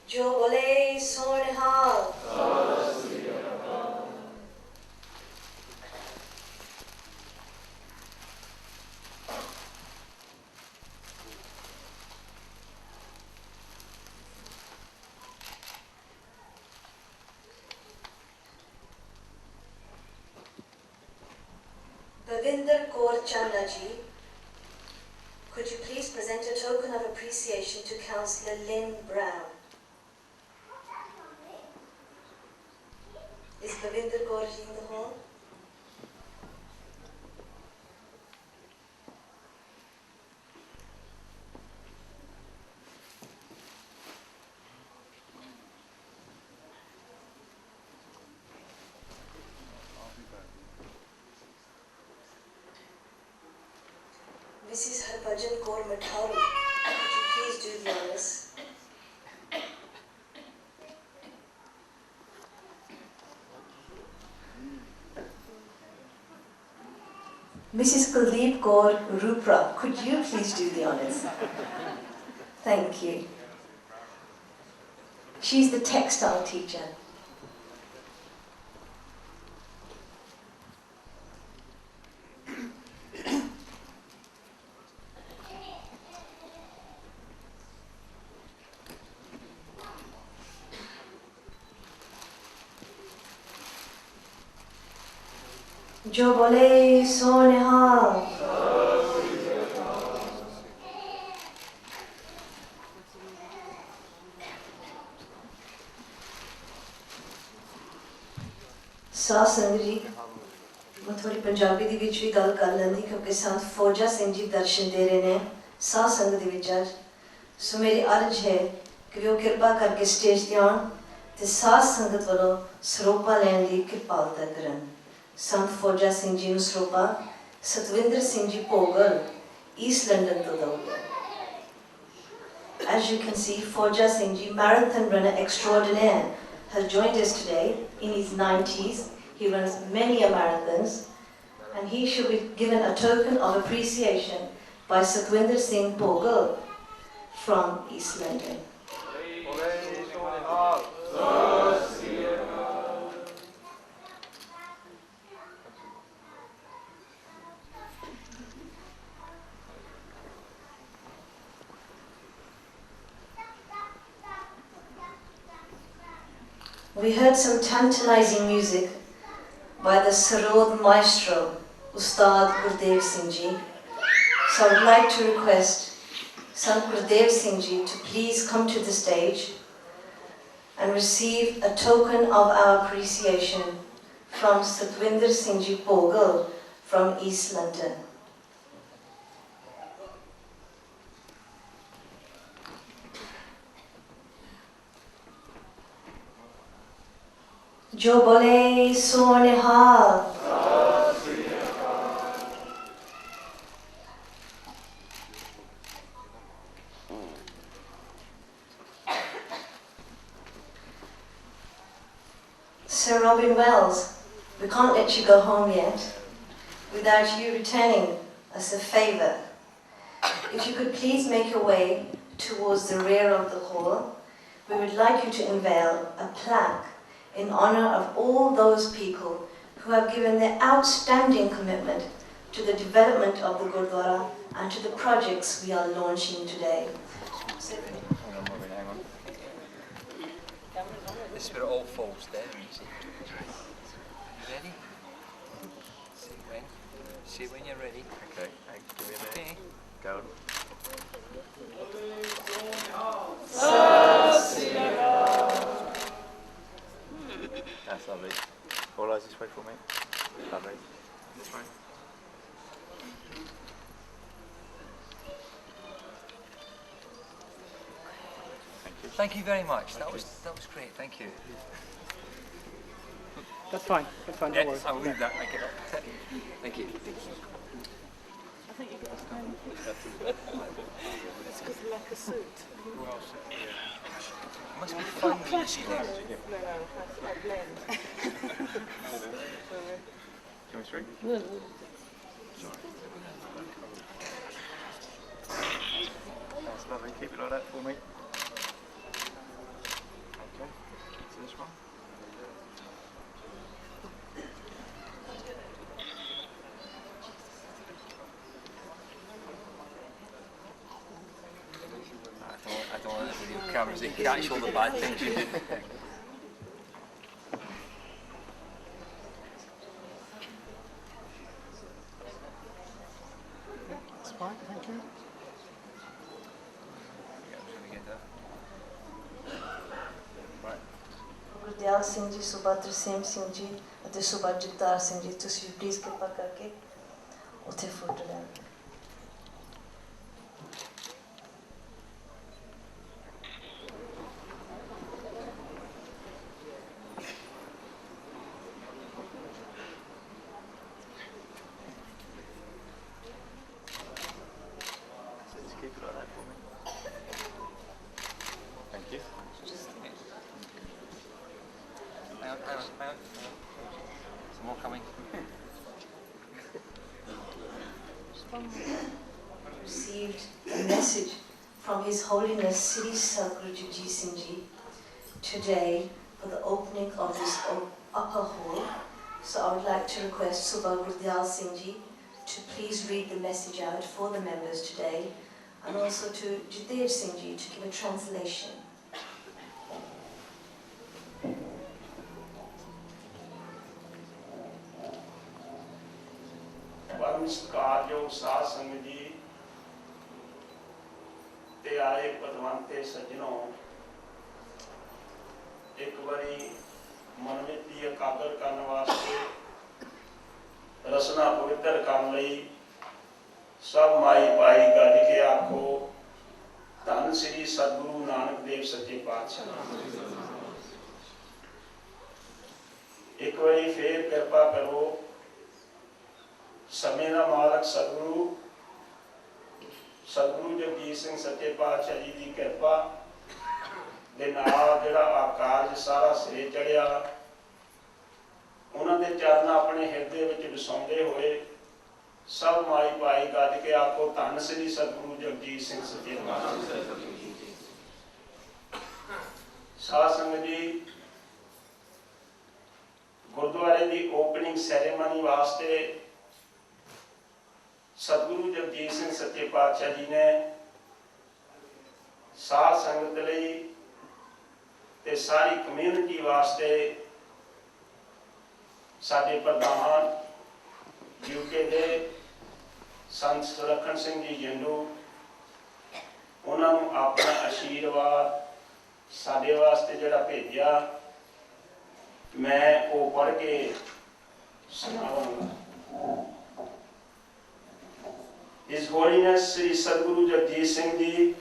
Jo bole Sornihal. Bavinder Kaur Channa Ji, could you please present a token of appreciation to Councillor Lynn Brown? Is Bavinder Kaur Ji in the hall? Mrs. Harbhajan Kaur Matharu, could you please do the honors? Mrs. Kuldeep Kaur Rupra, could you please do the honors? Thank you. She's the textile teacher. जो बोले सो निहाल. ਸਾਧ ਸੰਗਤ ਜੀ, मैं थोड़ी पंजाबी दी विच भी गल कर लैंदी क्योंकि संत फौजा सिंह जी दर्शन दे रहे ने साध संगत दे विच अज. सो मेरी अर्ज है कि वो कृपा करके स्टेज ते आउण ते साध संगत वालों सरोपा लैण दी किरपालता करन. संत फौजा सिंह जी नूं सरोपा सतविंदर सिंह जी भोगल ईस्ट लंडन तो दऊंगे. As you can see, Fauja Singh Ji, marathon runner extraordinaire, has joined us today in his 90s. He runs many marathons, and he should be given a token of appreciation by Satwinder Singh Bogal from East London. We heard some tantalizing music by the Sarod maestro, Ustad Gurdev Singh Ji. So I would like to request Sant Gurdev Singh Ji to please come to the stage and receive a token of our appreciation from Satwinder Singh Ji Bogal from East London. जो बोले सो निहाल. Sir Robin Wells, we can't let you go home yet without you returning us a favour. If you could please make your way towards the rear of the hall, we would like you to unveil a plaque in honour of all those people who have given their outstanding commitment to the development of the gurdwara and to the projects we are launching today. Hang on. This is where it all falls down, you see. You ready? See when you're ready. Okay, give me a minute. Okay. Go. That's lovely. All eyes this way for me. Lovely. This way. Thank you. Thank you very much. That was great. Thank you. That's fine. Don't worry. I'll leave that. Thank you. Thank you. I think you've got a pen. It's because of like a suit. It must be fun when you see that. No, I blend. Coming through? That's lovely. Keep it like that for me. Okay. So this one. I don't want the video cameras to catch all the bad things you did. That's fine, thank you. Yeah, I'm trying to get that. Gurdial Singh ji, ਸੂਬਾ ਤਰਸੇਮ ਸਿੰਘ ਜੀ ਅਤੇ ਸੂਬਾ ਜਗਤਾਰ ਸਿੰਘ ਜੀ, ਤੁਸੀਂ please ਕਿਰਪਾ ਕਰਕੇ ਉੱਥੇ photo ਲੈਣ. Just keep it like that for me. Thank you. Hang on. Some more coming. Received a message from His Holiness Sri Sadguru Jagjeet Singh Ji today for the opening of this upper hall. So I would like to request Subha Gurdial Singh Ji to please read the message out for the members today, and also to Jitesh Singh Ji to give a translation. परमस्कारयोग साध संगत जी ते आए पदवंते सज्जनों, एक बारी मन में एकाग्र करने वास्ते रसना पवित्र करने लई सब माई पाई गज के आखो धन श्री सतगुरु नानक देव सच्चे पातशाह। एक बारी फिर कृपा करो, समय का मालक सतगुरु जगजीत सिंह सच्चे पातशाह जी की कृपा दे नाल जिहड़ा आकाश सारा सिरे चढ़िया, उन्हां दे चरण अपने हिरदे विच वसाउंदे होए सब माई पाई गज के आखो धन श्री सतगुरु जगजीत सिंह सच्चे पातशाह। साध संगत जी, गुरुद्वारे की ओपनिंग सैरेमनी वास्ते सतगुरु जगजीत सिंह सच्चे पातशाह जी ने साध संगत लई ते सारी कम्यूनिटी वास्ते साडे प्रधान यूके दे संत सुलखन सिंह जी जिंदू, उन्होंने अपना आशीर्वाद साडे वास्ते जिहड़ा भेजिया, मैं वो पढ़ के सुनावांगा। His Holiness Sri Sadguru Jagjeet Singh Ji,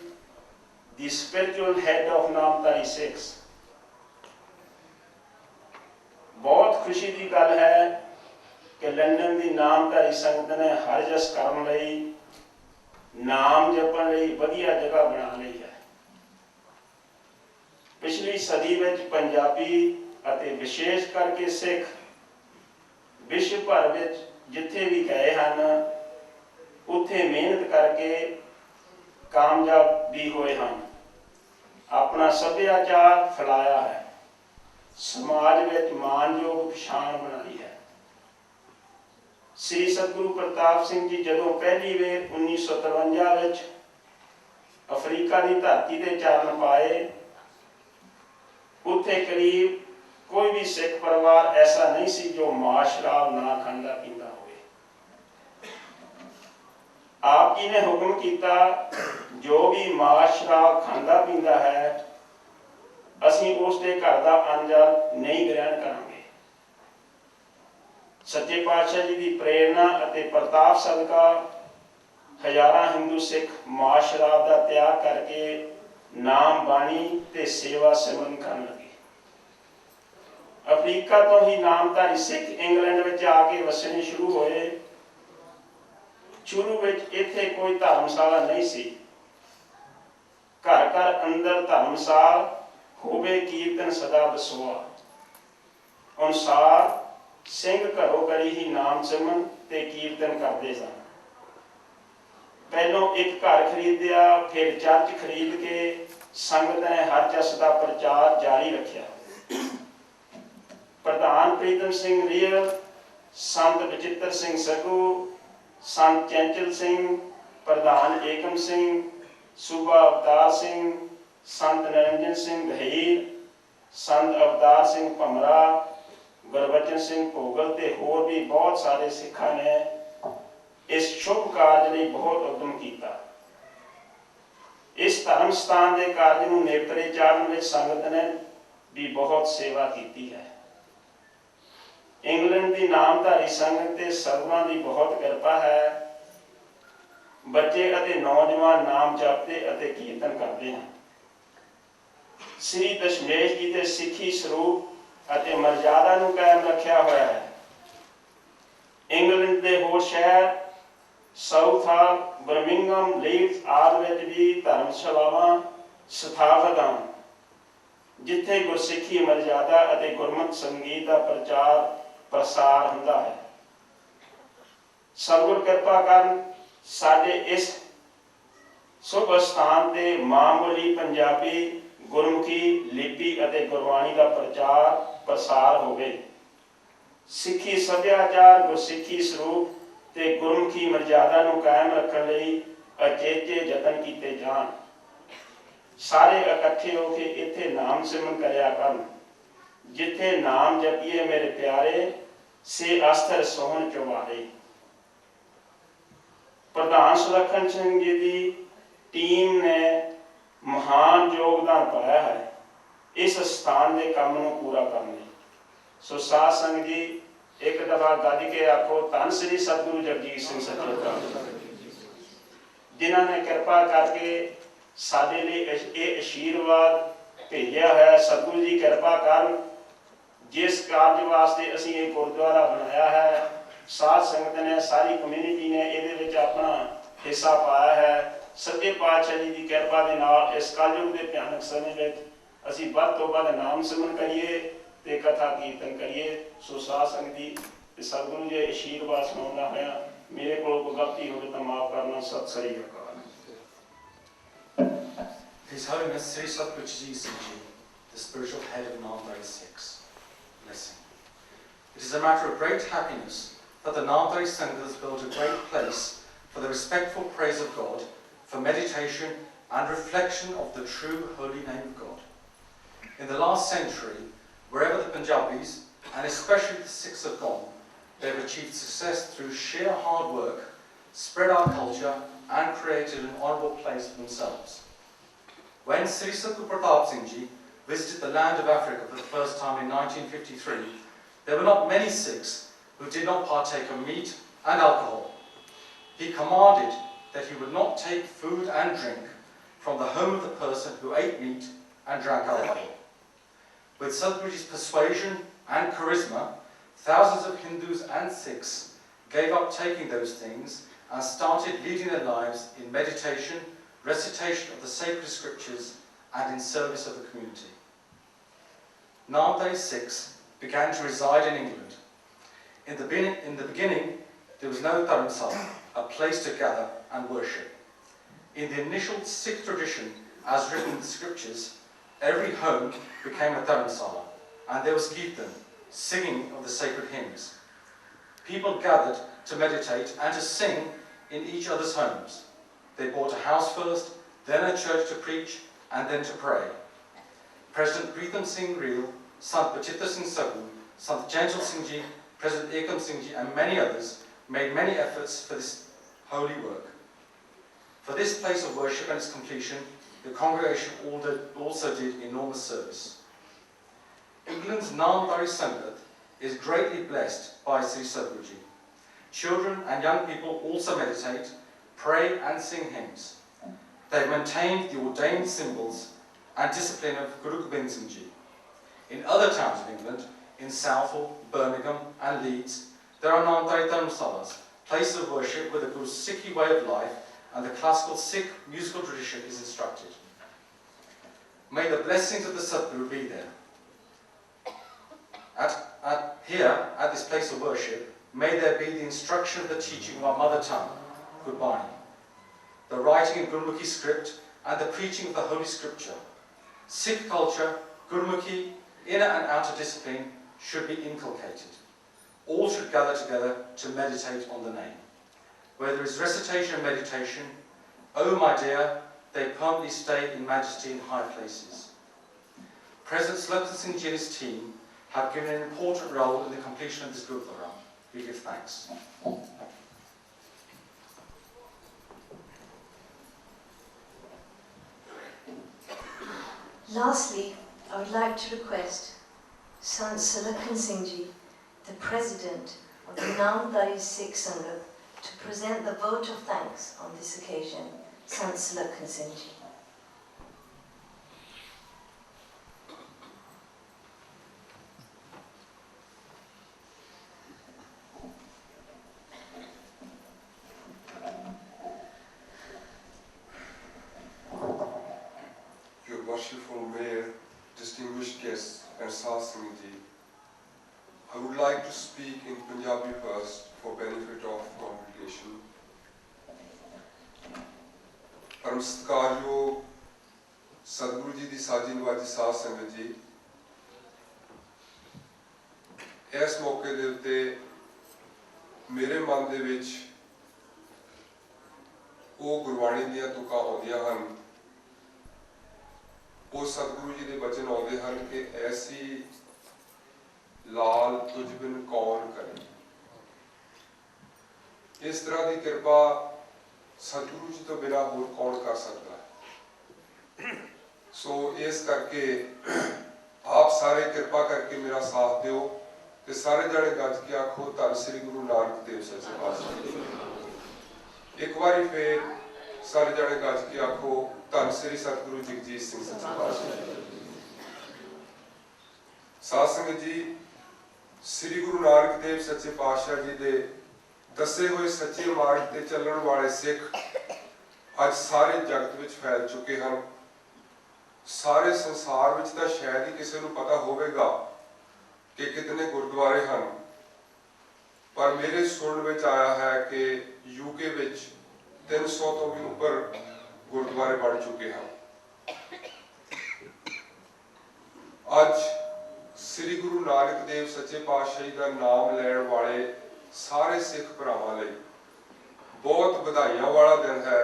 the spiritual head of Namdhari Sangat। बहुत खुशी की गल है कि लंदन की नामधारी संगत ने हर जस करन लई नाम जपण लई वधिया जगह बना ली है। पिछली सदी में पंजाबी अते विशेष करके सिख विश्व भर में जिथे भी गए हैं उत्थे मेहनत करके कामयाब भी होए हैं, अपना सभ्याचार फैलाया है, समाज में मानयोग पछाण बनाई है। श्री सतगुरु प्रताप सिंह जी जदों पहली वेर 1953 विच अफ्रीका की धरती ते चरण पाए, उत्थे करीब कोई भी सिख परिवार ऐसा नहीं सी जो मां शराब ना खांदा पींदा होवे। आप जी ने हुक्म किया, जो भी मां शराब खांदा पींदा है असीं उसके घर का अन्न नहीं ग्रहण करांगे। सच्चे पातशाह जी की प्रेरणा अते प्रताप सदका हजारां हिंदू सिख मां शराब का त्याग करके नाम बाणी ते सेवा सिमरन करन लगे। अफ्रीका तो ही नामधारी सिख इंग्लैंड में आके वसने शुरू होए। शुरू में इत्थे कोई धर्मशाला नहीं सी, घर घर अंदर धर्मशाल होवे कीर्तन सदा बसोआ। अनुसार सिंह घरों घरी ही नाम सिमरन ते कीर्तन करते सन। पहलों एक घर खरीदिया, फिर चर्च खरीद के संगत ने हर जस का प्रचार जारी रखा। प्रधान प्रीतम सिंह रियल, संत बचित्र सिंह सगू, संत चंचल सिंह, प्रधान एकम सिंह, सूबा अवतार सिंह, संत निरंजन सिंह गहीर, संत अवतार सिंह भमरा, गुरबचन सिंह भोगल ते होर भी बहुत सारे सिखा ने इस शुभ कार्य लिए बहुत उद्यम किया। इस धर्म स्थान के कार्य में नेपरे चाढ़न में संगत ने भी बहुत सेवा की है। इंग्लैंड की नामधारी संगत ते सदगुरां की बहुत कृपा है। बच्चे अते नौजवान नाम जपते अते कीर्तन करते हैं। श्री दशमेश जी के सिखी स्वरूप अते मर्यादा नूं कायम रखा हुआ है। इंग्लैंड के होर शहर साउथहाल, बर्मिंघम, लीड्स आदि विच भी धर्मशालावां स्थापित हैं, जिथे गुरसिखी मर्यादा अते गुरमत संगीत का प्रचार प्रसार हुंदा है। सतगुर कृपा करन साडे इस शुभ स्थान ते मां बोली पंजाबी गुरमुखी लिपि ਅਤੇ ਗੁਰਬਾਣੀ ਦਾ ਪ੍ਰਚਾਰ ਪ੍ਰਸਾਰ ਹੋਵੇ। ਸਿੱਖੀ ਸੱਭਿਆਚਾਰ ਗੁਰਸਿੱਖੀ ਸਰੂਪ ਤੇ ਗੁਰਮੁਖੀ ਮਰਜ਼ਾਦਾ ਨੂੰ ਕਾਇਮ ਰੱਖਣ ਲਈ ਅਚੇਚੇ ਯਤਨ ਕੀਤੇ ਜਾਣ। ਸਾਰੇ ਇਕੱਠੇ ਹੋ ਕੇ ਇੱਥੇ ਨਾਮ ਸਿਮਰਨ ਕਰਿਆ ਕਰਨ। ਜਿੱਥੇ ਨਾਮ ਜਪੀਏ ਮੇਰੇ ਪਿਆਰੇ ਸੇ ਅਸਥਰ ਸੋਹਣ ਚੁਬਾਰੇ। ਪ੍ਰਧਾਨ ਸੁਲੱਖਣ ਸਿੰਘ ਜੀ ਦੀ ਟੀਮ ਨੇ ਮਹਾਨ ਯੋਗਦਾਨ ਪਾਇਆ ਹੈ ਇਸ ਸਥਾਨ ਦੇ ਕੰਮ ਨੂੰ ਪੂਰਾ ਕਰਨ ਲਈ। ਸੋ ਸਾਧ ਸੰਗਤ ਜੀ ਇੱਕ ਦਫਾ ਗੱਜ ਕੇ ਆਖੋ ਧੰਨ ਸ੍ਰੀ ਸਤਿਗੁਰੂ ਜਗਜੀਤ ਸਿੰਘ ਸੱਚੇ ਪਾਤਸ਼ਾਹ ਜਿਨ੍ਹਾਂ ਨੇ ਕਿਰਪਾ ਕਰਕੇ ਸਾਡੇ ਲਈ ਇਹ ਆਸ਼ੀਰਵਾਦ ਭੇਜਿਆ ਹੈ। ਸਤਿਗੁਰੂ ਜੀ ਕਿਰਪਾ ਕਰਨ ਜਿਸ ਕਾਰਜ ਵਾਸਤੇ ਅਸੀਂ ਇਹ ਗੁਰਦੁਆਰਾ ਬਣਾਇਆ ਹੈ, ਸਾਧ ਸੰਗਤ ਨੇ ਸਾਰੀ ਕਮਿਊਨਿਟੀ ਨੇ ਇਹਦੇ ਵਿੱਚ ਆਪਣਾ ਹਿੱਸਾ ਪਾਇਆ ਹੈ। ਸੱਚੇ ਪਾਤਸ਼ਾਹ ਜੀ ਦੀ ਕਿਰਪਾ ਦੇ ਨਾਲ ਇਸ ਕਲਯੁਗ ਦੇ ਭਿਆਨਕ ਸਮੇਂ ਵਿੱਚ ਅਸੀਂ ਵੱਧ ਤੋਂ ਵੱਧ ਨਾਮ ਸਿਮਰਨ ਕਰੀਏ ਤੇ ਕਥਾ ਕੀਰਤਨ ਕਰੀਏ। ਸੋ ਸਾਧ ਸੰਗਤ ਜੀ ਤੇ ਸਤਿਗੁਰੂ ਜੀ ਆਸ਼ੀਰਵਾਦ ਸੁਣਾਉਂਦਾ ਹੋਇਆ ਮੇਰੇ ਕੋਲ ਕੋਈ ਗਲਤੀ ਹੋਵੇ ਤਾਂ ਮਾਫ ਕਰਨਾ। ਸਤਿ ਸ੍ਰੀ ਅਕਾਲ। His Holiness Sri Satguru Ji Singh Ji, the spiritual head of Namdhari Sangat. Blessing. It is a matter of great happiness that the Namdhari Sangat has built a great place for the respectful praise of God, for meditation and reflection of the true holy name of God. In the last century, wherever the Punjabis, and especially the Sikhs, have gone, they have achieved success through sheer hard work, spread our culture, and created an honourable place for themselves. When Sri Satguru Pratap Singh Ji visited the land of Africa for the first time in 1953, there were not many Sikhs who did not partake of meat and alcohol. He commanded that he would not take food and drink from the home of the person who ate meat and drank alcohol. With Sadhguruji's persuasion and charisma, thousands of Hindus and Sikhs gave up taking those things and started leading their lives in meditation, recitation of the sacred scriptures, and in service of the community. Namdhari Sikhs began to reside in England. In the beginning, there was no dharamsala, a place to gather and worship. In the initial Sikh tradition, as written in the scriptures, every home became a dharamsala, and there was kirtan, singing of the sacred hymns. People gathered to meditate and to sing in each other's homes. They bought a house first, then a church to preach, and then to pray. President Pritam Singh Reel, Sant Bachitra Singh Sagu, Sant Gentle Singh Ji, President Ekam Singh Ji, and many others made many efforts for this holy work. For this place of worship and its completion, the congregation also did enormous service. England's Namdhari Sangat is greatly blessed by Sri Sadhguru Ji. Children and young people also meditate, pray and sing hymns. They have maintained the ordained symbols and discipline of Guru Gobind Singh Ji. In other towns of England, in Southall, Birmingham and Leeds, there are Namdhari Dharamsalas, places of worship where the Guru's Sikhi way of life and the classical Sikh musical tradition is instructed. May the blessings of the Sadguru be there. At this place of worship, may there be the instruction of the teaching of our mother tongue, Gurbani, the writing in Gurmukhi script and the preaching of the Holy Scripture. Sikh culture, Gurmukhi, inner and outer discipline should be inculcated. All should gather together to meditate on the name. Where there is recitation and meditation, oh my dear, they permanently stay in majesty in high places. President Slokhan Singh Ji and his team have given an important role in the completion of this Gurdwara. We give thanks. Lastly, I would like to request Sant Slokhan Singh Ji, the President of the Namdhari Sikh Sangat, to present the vote of thanks on this occasion. Sant Slokhan Singh Ji. Worshipful Mayor, distinguished guests and Sath Samiti, I would like to speak in Punjabi first for benefit of congregation. परम सत्कारयोग सतगुरु जी की साजी नवाजी साध संगत जी, इस मौके के उत्ते मेरे मन दे विच वो गुरबाणी दीयां तुकां आउंदियां हन, वो सतगुरु जी के वचन आउंदे हन कि ऐसी लाल तुझ बिन कौन करे। इस तरह की कृपा सतगुरु जी तो बिना होर कौन कर सकता है। सो इस करके आप सारे कृपा करके मेरा साथ दिओ ते सारे जने गज के आखो धन श्री गुरु नानक देव सच्चे पातशाह। एक बारी फिर सारे जने गज के आखो धन श्री सतगुरु जगजीत सिंह सच्चे पातशाह। साध संगत जी, श्री गुरु नानक देव सच्चे पातशाह जी दे दसे हुए सच्चे मार्ग ते चलण वाले सिख अज सारे जगत विच फैल चुके हैं। सारे संसार विच तां शायद ही किसी नूं पता होवेगा कि कितने गुरुद्वारे हैं, पर मेरे सुनने विच आया है कि यूके विच 300 तो भी ऊपर गुरुद्वारे बन चुके हैं। अज श्री गुरु नानक देव सच्चे पातशाही का नाम लैण वाले सारे सिख भरावां लई बहुत बधाइयां वाला दिन है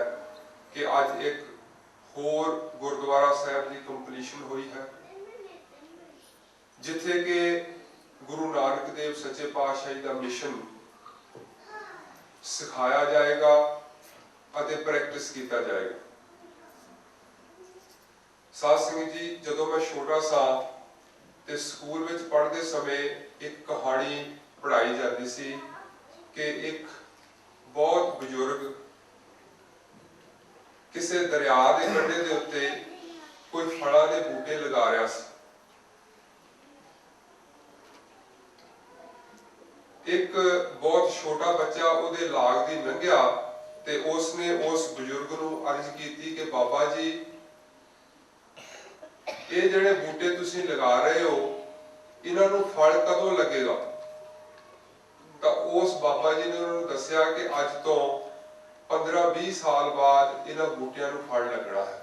कि अज एक होर गुरुद्वारा साहब की कंपलीशन हुई है, जिथे कि गुरु नानक देव सच्चे पातशाही का मिशन सिखाया जाएगा और प्रैक्टिस किया जाएगा। साध संगत जी, जदों मैं छोटा सा ते स्कूल विच पढ़ते समय एक कहानी पढ़ाई जाती सी कि एक बहुत बजुर्ग किसी दरिया के कंढे के उत्ते कोई फलों के बूटे लगा रहा सी। एक बहुत छोटा बच्चा उहदे लाग दी लंघिया ते उसने उस बुजुर्ग नूं अर्ज की कि बाबा जी, ये जिहड़े बूटे तुसीं लगा रहे हो, इन्हां नूं फल कदों लगेगा? तो उस बाबा जी ने उन्होंने दसिया कि अज तो 15-20 साल बाद इन्हां बूटियां नूं फल लगना है।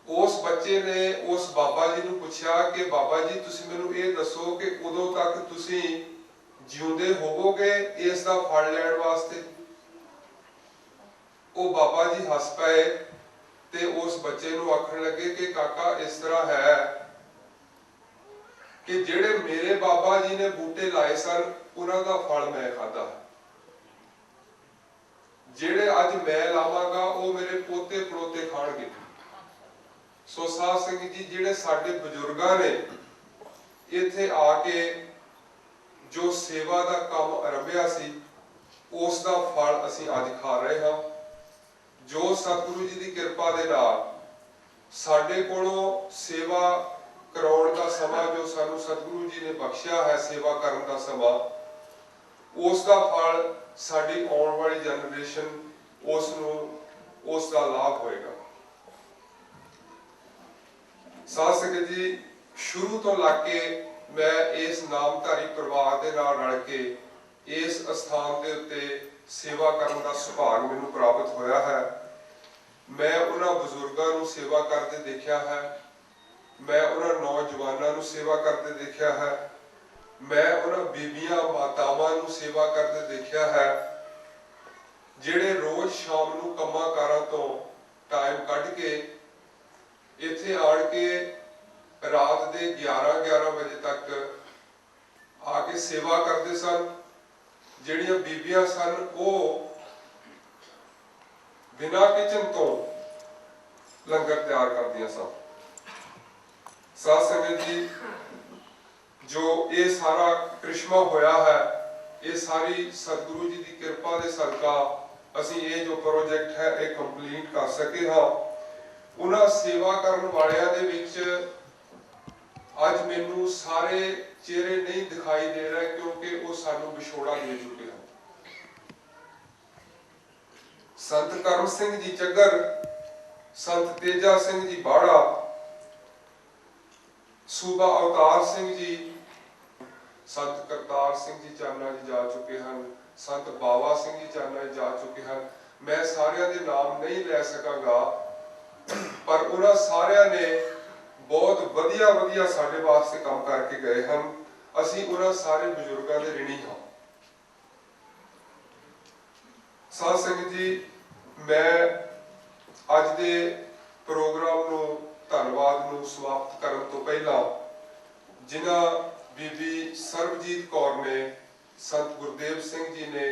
उस बच्चे ने उस बाबा जी नूं पुछया कि बाबा जी, तुसीं मैनूं ये दसो कि उदों तक तुसीं जिउंदे होवोगे इस दा फल लैण वास्ते? वो बाबा जी हस पए ते उस बच्चे नूं आखण लगे कि काका, इस तरह है कि जिहड़े मेरे बाबा जी ने बूटे लाए सन उन्हां दा फल मैं खाधा, जिहड़े अज मैं लावांगा वो मेरे पोते पड़ोते खाणगे। सो साध संगत जी, जिहड़े साडे बजुर्गां ने इत्थे आके जो सेवा का काम आरंभिया सी, उस दा फल असीं अज खा रहे हां। जो सतगुरु जी की कृपा दे नाल साडे कोलों सेवा कराउण दा समा जो सानू सतगुरु जी ने बख्शिया है, सेवा करन दा समा, उस दा फल साडी आउण वाली जनरेशन उस दा लाभ होएगा। साध संगत जी, शुरू तो लग के मैं इस नामधारी परिवार के नाल रल के इस स्थान के उत्ते सेवा करने का सुभाग मैनूं प्राप्त होया है। मैं उन्हां बजुर्गां नूं सेवा करते देखा है, मैं उन्हां नौजवानों नूं सेवा करते देखा है, मैं उन्हां बीबियां मातावां नूं सेवा करते देखा है, जिहड़े रोज शाम नूं कम्मां कारां तो टाइम कढ के इत्थे आण के रात के 11-11 बजे तक आके सेवा करते सन। जिहड़ियां बीबियां सन वो बिना किचन तो लंगर तैयार करदियां सन। साध संगत जी, जो ये सारा करिश्मा होया है, ये सारी सतगुरु जी की कृपा के सदका असीं ये जो प्रोजेक्ट है ये कंप्लीट कर सके हाँ। उन्हां सेवा करन वालियां दे विच अज मैनूं सारे चेहरे नहीं दिखाई दे रहे, क्योंकि वो सानू विछोड़ा दे चुके हैं। संत करम सिंह जी चगर, संत तेजा सिंह जी बाड़ा, सूबा अवतार सिंह जी, संत करतार सिंह जी चाना जी जा चुके हैं, संत बावा सिंह जी चाना जी जा चुके हैं। मैं सारिਆਂ ਦੇ ਨਾਮ नहीं ਲੈ ਸਕਾਂਗਾ, पर ਉਹਨਾਂ ਸਾਰਿਆਂ ਨੇ बहुत ਵਧੀਆ ਸਾਡੇ ਵਾਸਤੇ ਕੰਮ ਕਰਕੇ ਗਏ ਹਨ। ਅਸੀਂ ਉਹਨਾਂ ਸਾਰੇ ਬਜ਼ੁਰਗਾਂ ਦੇ ਰਿਣੀ ਹਾਂ। ਸਾਧ ਸੰਗਤ ਜੀ, ਮੈਂ ਅੱਜ ਦੇ ਪ੍ਰੋਗਰਾਮ ਨੂੰ ਧੰਨਵਾਦ ਨੂੰ ਸਮਾਪਤ ਕਰਨ ਤੋਂ ਪਹਿਲਾਂ ਜਿਨ੍ਹਾਂ ਬੀਬੀ ਸਰਬਜੀਤ ਕੌਰ ਨੇ, ਸੰਤ ਗੁਰਦੇਵ ਸਿੰਘ ਜੀ ਨੇ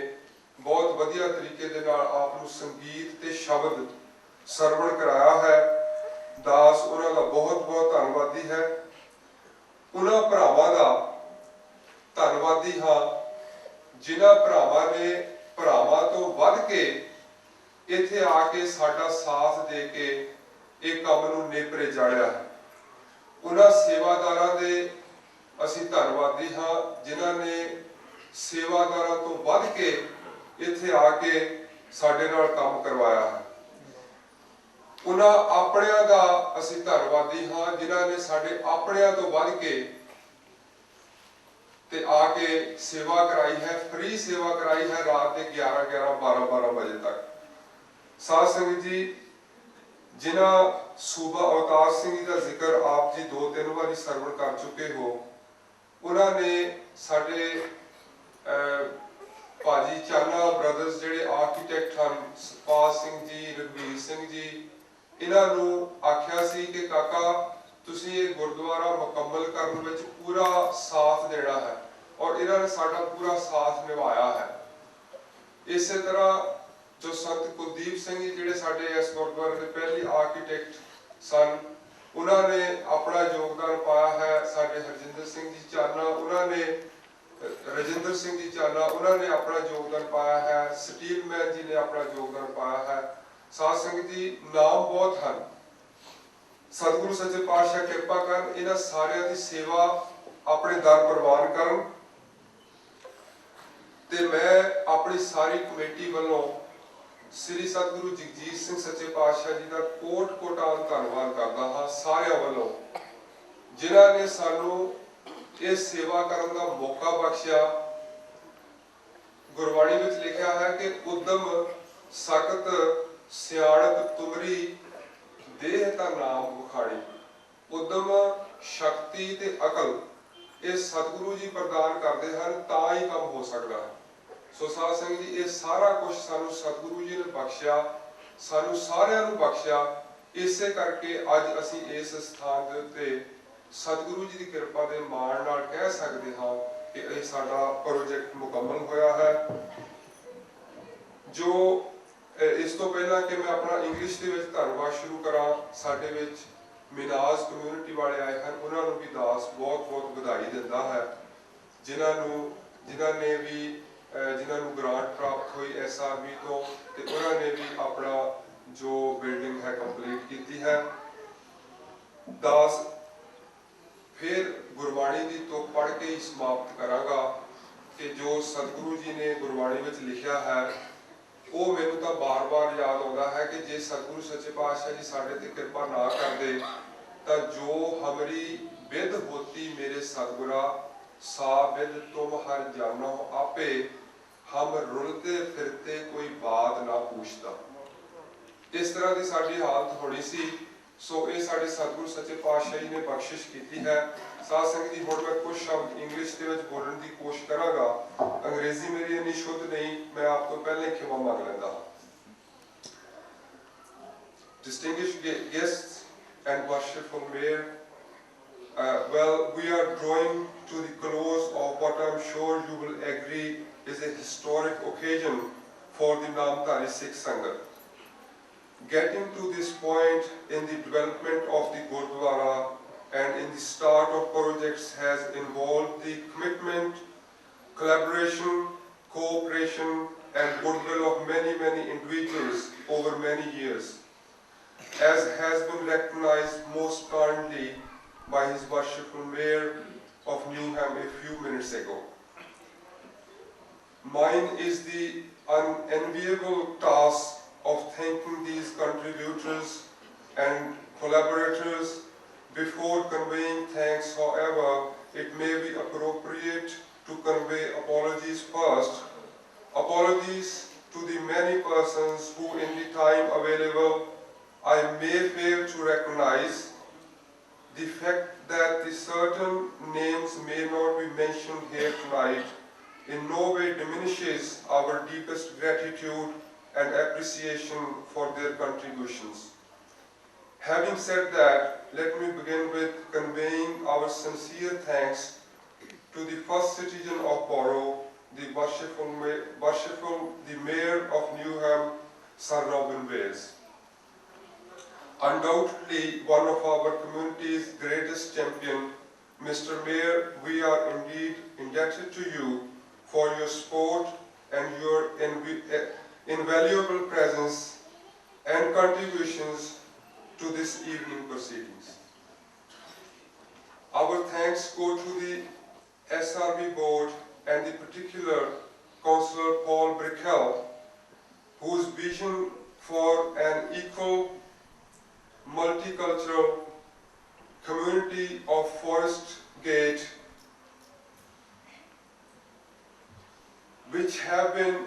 ਬਹੁਤ ਵਧੀਆ ਤਰੀਕੇ ਦੇ ਨਾਲ ਆਪ ਨੂੰ ਸੰਗੀਤ ਤੇ ਸ਼ਬਦ ਸਰਵਣ ਕਰਾਇਆ ਹੈ, ਦਾਸ ਉਹਨਾਂ ਦਾ ਬਹੁਤ ਬਹੁਤ ਧੰਨਵਾਦੀ ਹੈ। ਉਹਨਾਂ ਭਰਾਵਾਂ ਦਾ ਧੰਨਵਾਦੀ ਹਾਂ ਜਿਨ੍ਹਾਂ ਭਰਾਵਾਂ ਨੇ ਭਰਾਵਾਂ ਤੋਂ ਵੱਧ ਕੇ ਇੱਥੇ ਆ ਕੇ ਸਾਡਾ ਸਾਥ ਦੇ ਕੇ ਇਹ ਕੰਮ ਨੂੰ ਨੇਪਰੇ ਚਾੜਿਆ ਹੈ। ਉਹਨਾਂ ਸੇਵਾਦਾਰਾਂ ਦੇ ਅਸੀਂ ਧੰਨਵਾਦੀ ਹਾਂ ਜਿਨ੍ਹਾਂ ਨੇ ਸੇਵਾਦਾਰਾਂ ਤੋਂ ਵੱਧ ਕੇ ਇੱਥੇ ਆ ਕੇ ਸਾਡੇ ਨਾਲ ਕੰਮ ਕਰਵਾਇਆ ਹੈ। ਉਹਨਾਂ ਆਪਣਿਆਂ ਦਾ ਅਸੀਂ ਧੰਨਵਾਦੀ ਹਾਂ ਜਿਨ੍ਹਾਂ ਨੇ ਸਾਡੇ ਆਪਣਿਆਂ ਤੋਂ ਵੱਧ ਕੇ ਤੇ ਆ ਕੇ ਸੇਵਾ ਕਰਾਈ ਹੈ, ਫ੍ਰੀ ਸੇਵਾ ਕਰਾਈ ਹੈ ਰਾਤ ਦੇ 11-11, 12-12 ਵਜੇ ਤੱਕ। ਸਾਧ ਸੰਗਤ ਜੀ, ਜਿਨ੍ਹਾਂ ਸੂਬਾ ਅਵਤਾਰ ਸਿੰਘ ਜੀ ਦਾ ਜ਼ਿਕਰ ਆਪ ਜੀ 2-3 ਵਾਰੀ ਸਰਵਣ ਕਰ ਚੁੱਕੇ ਹੋ, ਉਹਨਾਂ ਨੇ ਸਾਡੇ ਭਾਜੀ ਚਾਨਾ ਬ੍ਰਦਰਸ ਜਿਹੜੇ ਆਰਕੀਟੈਕਟ ਹਨ, ਸਤਪਾਲ ਸਿੰਘ ਜੀ, ਰਘਵੀਰ ਸਿੰਘ ਜੀ, ਇਹਨਾਂ ਨੂੰ ਆਖਿਆ ਸੀ ਕਿ ਕਾਕਾ ਤੁਸੀਂ ਇਹ ਗੁਰਦੁਆਰਾ ਮੁਕੰਮਲ ਕਰਨ ਵਿੱਚ ਪੂਰਾ ਸਾਥ ਦੇਣਾ ਹੈ, ਔਰ ਇਹਨਾਂ ਨੇ ਸਾਡਾ ਪੂਰਾ ਸਾਥ ਨਿਭਾਇਆ ਹੈ। ਇਸੇ ਤਰ੍ਹਾਂ ਜੋ ਸੰਤ ਕੁਲਦੀਪ ਸਿੰਘ ਜੀ ਜਿਹੜੇ ਸਾਡੇ ਇਸ ਗੁਰਦੁਆਰੇ ਦੇ ਪਹਿਲੇ ਆਰਕੀਟੈਕਟ ਸਨ, ਉਹਨਾਂ ਨੇ ਆਪਣਾ ਯੋਗਦਾਨ ਪਾਇਆ ਹੈ। ਸਾਡੇ ਹਰਜਿੰਦਰ ਸਿੰਘ ਜੀ ਚਾਨਾ, ਉਹਨਾਂ ਨੇ ਰਜਿੰਦਰ ਸਿੰਘ ਜੀ ਚਾਨਾ, ਉਹਨਾਂ ਨੇ ਆਪਣਾ ਯੋਗਦਾਨ ਪਾਇਆ ਹੈ। ਸਟੀਵ ਮੈਨ ਜੀ ਨੇ ਆਪਣਾ ਯੋਗਦਾਨ ਪਾਇਆ ਹੈ। ਸਾਧ ਸੰਗਤ ਜੀ, ਨਾਮ ਬਹੁਤ ਹਨ। ਸਤਿਗੁਰੂ ਸੱਚੇ ਪਾਤਸ਼ਾਹ ਕਿਰਪਾ ਕਰਨ, ਇਹਨਾਂ ਸਾਰਿਆਂ ਦੀ ਸੇਵਾ ਆਪਣੇ ਦਰ ਪ੍ਰਵਾਨ ਕਰਨ ਤੇ ਮੈਂ ਆਪਣੀ ਸਾਰੀ ਕਮੇਟੀ ਵੱਲੋਂ ਸ੍ਰੀ ਸਤਿਗੁਰੂ ਜਗਜੀਤ ਸਿੰਘ ਸੱਚੇ ਪਾਤਸ਼ਾਹ ਜੀ ਦਾ ਕੋਟ-ਕੋਟਾਨ ਧੰਨਵਾਦ ਕਰਦਾ ਹਾਂ, ਸਾਰਿਆਂ ਵੱਲੋਂ ਜਿਨ੍ਹਾਂ ਨੇ ਸਾਨੂੰ ਇਹ ਸੇਵਾ ਕਰਨ ਦਾ ਮੌਕਾ ਬਖਸ਼ਿਆ। ਗੁਰਬਾਣੀ ਵਿੱਚ ਲਿਖਿਆ ਹੈ ਕਿ ਉਦਮ ਸਖਤ ਸਿਆਣਪ ਤੁਮਰੀ ਦੇਹ ਦਾ ਨਾਮ ਵਿਖਾੜੀ। ਉਦਮ, ਸ਼ਕਤੀ ਤੇ ਅਕਲ ਇਹ ਸਤਿਗੁਰੂ ਜੀ ਪ੍ਰਦਾਨ ਕਰਦੇ ਹਨ, ਤਾਂ ਹੀ ਕੰਮ ਹੋ ਸਕਦਾ ਹੈ। ਸੋ ਸਾਧ ਸੰਗਤ ਜੀ, ਇਹ ਸਾਰਾ ਕੁਝ ਸਾਨੂੰ ਸਤਿਗੁਰੂ ਜੀ ਨੇ ਬਖਸ਼ਿਆ, ਸਾਨੂੰ ਸਾਰਿਆਂ ਨੂੰ ਬਖਸ਼ਿਆ। ਇਸੇ ਕਰਕੇ ਅੱਜ ਅਸੀਂ ਇਸ ਸਥਾਨ ਦੇ ਉੱਤੇ ਸਤਿਗੁਰੂ ਜੀ ਦੀ ਕਿਰਪਾ ਦੇ ਮਾਣ ਨਾਲ ਕਹਿ ਸਕਦੇ ਹਾਂ ਕਿ ਇਹ ਸਾਡਾ ਪ੍ਰੋਜੈਕਟ ਮੁਕੰਮਲ ਹੋਇਆ ਹੈ। ਜੋ ਇਸ ਤੋਂ ਪਹਿਲਾਂ ਕਿ ਮੈਂ ਆਪਣਾ ਇੰਗਲਿਸ਼ ਦੇ ਵਿੱਚ ਧੰਨਵਾਦ ਸ਼ੁਰੂ ਕਰਾਂ, ਸਾਡੇ ਵਿੱਚ ਮਿਨਾਜ਼ ਕਮਿਊਨਿਟੀ ਵਾਲੇ ਆਏ ਹਨ, ਉਹਨਾਂ ਨੂੰ ਵੀ ਦਾਸ ਬਹੁਤ-ਬਹੁਤ ਵਧਾਈ ਦਿੰਦਾ ਹੈ। ਜਿਨ੍ਹਾਂ ਨੂੰ ਗ੍ਰਾਂਟ ਪ੍ਰਾਪਤ ਹੋਈ SRB ਤੋਂ, ਤੇ ਉਹਨਾਂ ਨੇ ਵੀ ਆਪਣਾ ਜੋ ਬਿਲਡਿੰਗ ਹੈ ਕੰਪਲੀਟ ਕੀਤੀ ਹੈ। ਦਾਸ ਫਿਰ ਗੁਰਬਾਣੀ ਦੀ ਤੁਕ ਪੜ੍ਹ ਕੇ ਹੀ ਸਮਾਪਤ ਕਰਾਂਗਾ ਕਿ ਜੋ ਸਤਿਗੁਰੂ ਜੀ ਨੇ ਗੁਰਬਾਣੀ ਵਿੱਚ ਲਿਖਿਆ ਹੈ ਉਹ ਮੈਨੂੰ ਤਾਂ ਬਾਰ-ਬਾਰ ਯਾਦ ਆਉਂਦਾ ਹੈ ਕਿ ਜੇ ਸਤਿਗੁਰੂ ਸੱਚੇ ਪਾਤਸ਼ਾਹ ਜੀ ਸਾਡੇ ਤੇ ਕਿਰਪਾ ਨਾ ਕਰਦੇ ਤਾਂ ਜੋ ਹਮਰੀ ਵਿਦ ਹੋਤੀ ਮੇਰੇ ਸਤਿਗੁਰਾ ਸਾ ਵਿਦ ਤੁਮ ਹਰ ਜਾਨੋ ਆਪੇ ਹਮ ਰੁਲਤੇ ਫਿਰਤੇ ਕੋਈ ਬਾਤ ਨਾ ਪੁੱਛਦਾ। ਇਸ ਤਰ੍ਹਾਂ ਦੀ ਸਾਡੀ ਹਾਲਤ ਹੋਣੀ ਸੀ। ਸੋ ਇਹ ਸਾਡੇ ਸਤਿਗੁਰੂ ਸੱਚੇ ਪਾਤਸ਼ਾਹ ਜੀ ਨੇ ਬਖਸ਼ਿਸ਼ ਕੀਤੀ ਹੈ। ਸਾਧ ਸੰਗਤ ਜੀ, ਹੁਣ ਮੈਂ ਕੁਝ ਸ਼ਬਦ ਇੰਗਲਿਸ਼ ਦੇ ਵਿੱਚ ਬੋਲਣ ਦੀ ਕੋਸ਼ਿਸ਼ ਕਰਾਂਗਾ। ਅੰਗਰੇਜ਼ੀ ਮੇਰੀ ਇੰਨੀ ਸ਼ੁੱਧ ਨਹੀਂ, ਮੈਂ ਆਪ ਤੋਂ ਪਹਿਲੇ ਖਿਮਾ ਮੰਗ ਲੈਂਦਾ ਹਾਂ। Distinguished guests and worshipful mayor, well, we are drawing to the close of what I'm sure you will agree is a historic occasion for the Namdhari Sangat. Getting to this point in the development of the gurdwara and in the start of projects has involved the commitment, collaboration, cooperation and goodwill of many individuals over many years, as has been recognized most kindly by His Worshipful Mayor of Newham a few minutes ago. Mine is the unenviable task of thanking these contributors and collaborators. Before conveying thanks, however, it may be appropriate to convey apologies first. Apologies to the many persons who in the time available I may fail to recognize, the fact that the certain names may not be mentioned here tonight in no way diminishes our deepest gratitude and appreciation for their contributions. Having said that, let me begin with conveying our sincere thanks to the first citizen of Borough, the worshipful, the Mayor of Newham, Sir Robin Wales. Undoubtedly one of our community's greatest champion, Mr. Mayor, we are indeed indebted to you for your support and your invaluable presence and contributions to this evening proceedings. Our thanks go to the SRB board and the particular Councillor Paul Brickell, whose vision for an equal, multicultural community of Forest Gate, which have been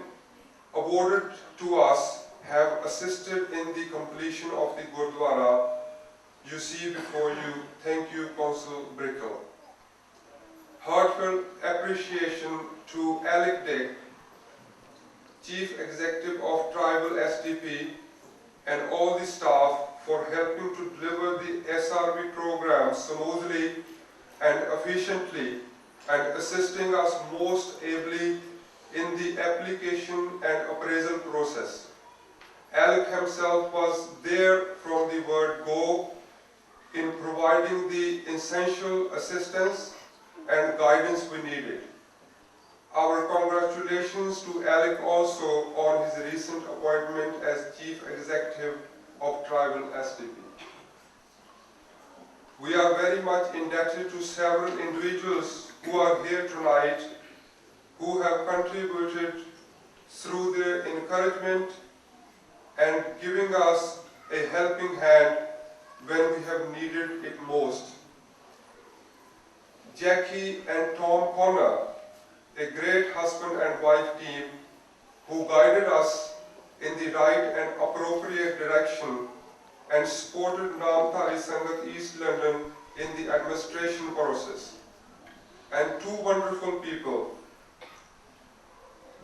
awarded to us, have assisted in the completion of the gurdwara you see before you. Thank you, Councillor Brickell. Heartfelt appreciation to Alec Dick, Chief Executive of Tribal SDP, and all the staff for helping to deliver the SRB program smoothly and efficiently and assisting us most ably in the application and appraisal process. Alec himself was there from the word go in providing the essential assistance and guidance we needed. Our congratulations to Alec also on his recent appointment as Chief Executive of Tribal SDP. We are very much indebted to several individuals who are here tonight who have contributed through their encouragement and giving us a helping hand when we have needed it most. Jackie and Tom Connor, a great husband and wife team who guided us in the right and appropriate direction and supported Namdhari Sangat East London in the administration process. And two wonderful people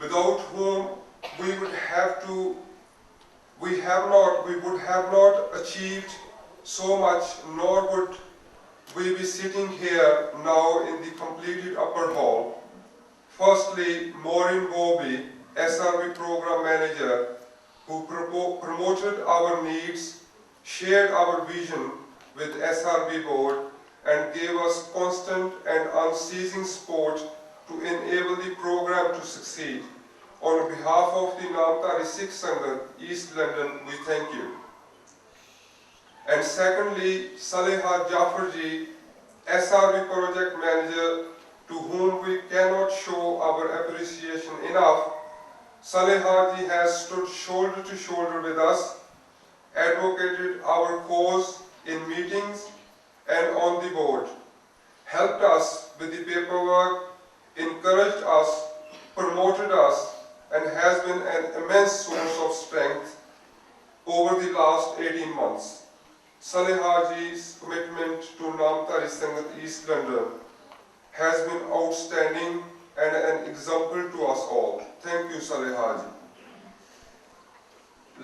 without whom we would have not achieved so much, nor would we be sitting here now in the completed upper hall. Firstly, Maureen Bobby, SRB Program Manager, who promoted our needs, shared our vision with SRB Board, and gave us constant and unceasing support to enable the program to succeed. On behalf of the Namdhari Sangat East London, we thank you. And secondly, Saleha Jafarji, SRB Project Manager, to whom we cannot show our appreciation enough. Saleha ji has stood shoulder to shoulder with us, advocated our cause in meetings and on the board, helped us with the paperwork, encouraged us, promoted us, and has been an immense source of strength over the last 18 months. Saleha ji's commitment to Namdhari Sangat East London has been outstanding and an example to us all. Thank you, Saleha ji.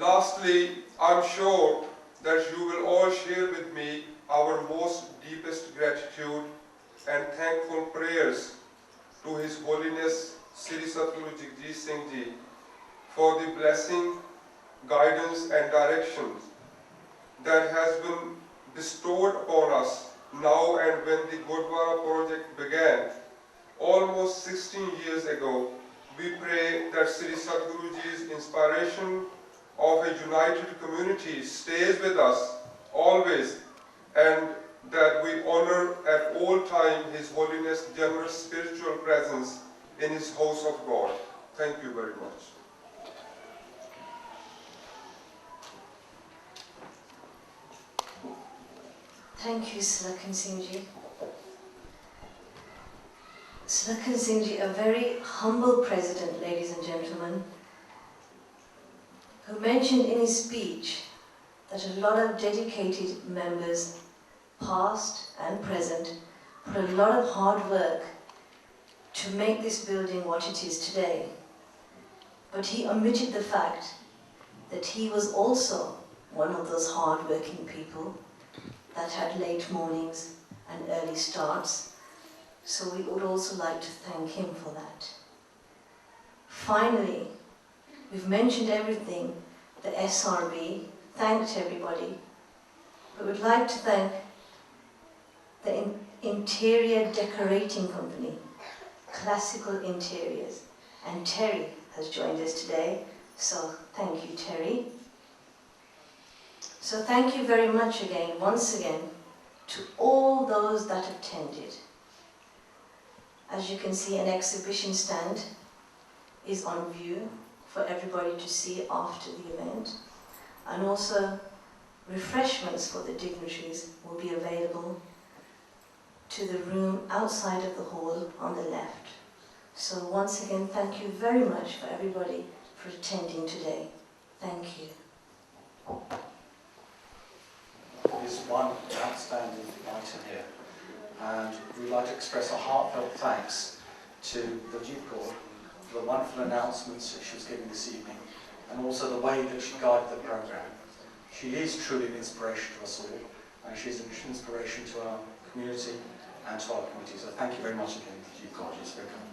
Lastly, I'm sure that you will all share with me our most deepest gratitude and thankful prayers to His Holiness Sri Satguru Jagjit Singh Ji for the blessing, guidance and direction that has been bestowed upon us now and when the Gurdwara project began almost 16 years ago. We pray that Sri Satguru Ji's inspiration of a united community stays with us always, and that we honor at all time His Holiness' generous spiritual presence in His house of God. Thank you very much. Thank you, Sulakan Singh Ji. Sulakan Singh Ji, a very humble president, ladies and gentlemen, who mentioned in his speech that a lot of dedicated members, past and present, put a lot of hard work to make this building what it is today. But he omitted the fact that he was also one of those hard-working people that had late mornings and early starts, so we would also like to thank him for that. Finally, we've mentioned everything. The SRB thanked everybody, but we'd like to thank the interior decorating company, Classical Interiors, and Terry has joined us today, so thank you, Terry. So thank you very much again, once again, to all those that attended. As you can see, an exhibition stand is on view for everybody to see after the event, and also refreshments for the dignitaries will be available to the room outside of the hall on the left. So once again, thank you very much for everybody for attending today. Thank you. There is one outstanding item here, and we'd like to express a heartfelt thanks to the Duke Court for the wonderful announcements that she was giving this evening, and also the way that she guided the programme. She is truly an inspiration to us all, and she's an inspiration to our community and to our committee. So thank you very much again, Duke Court. It's very kind.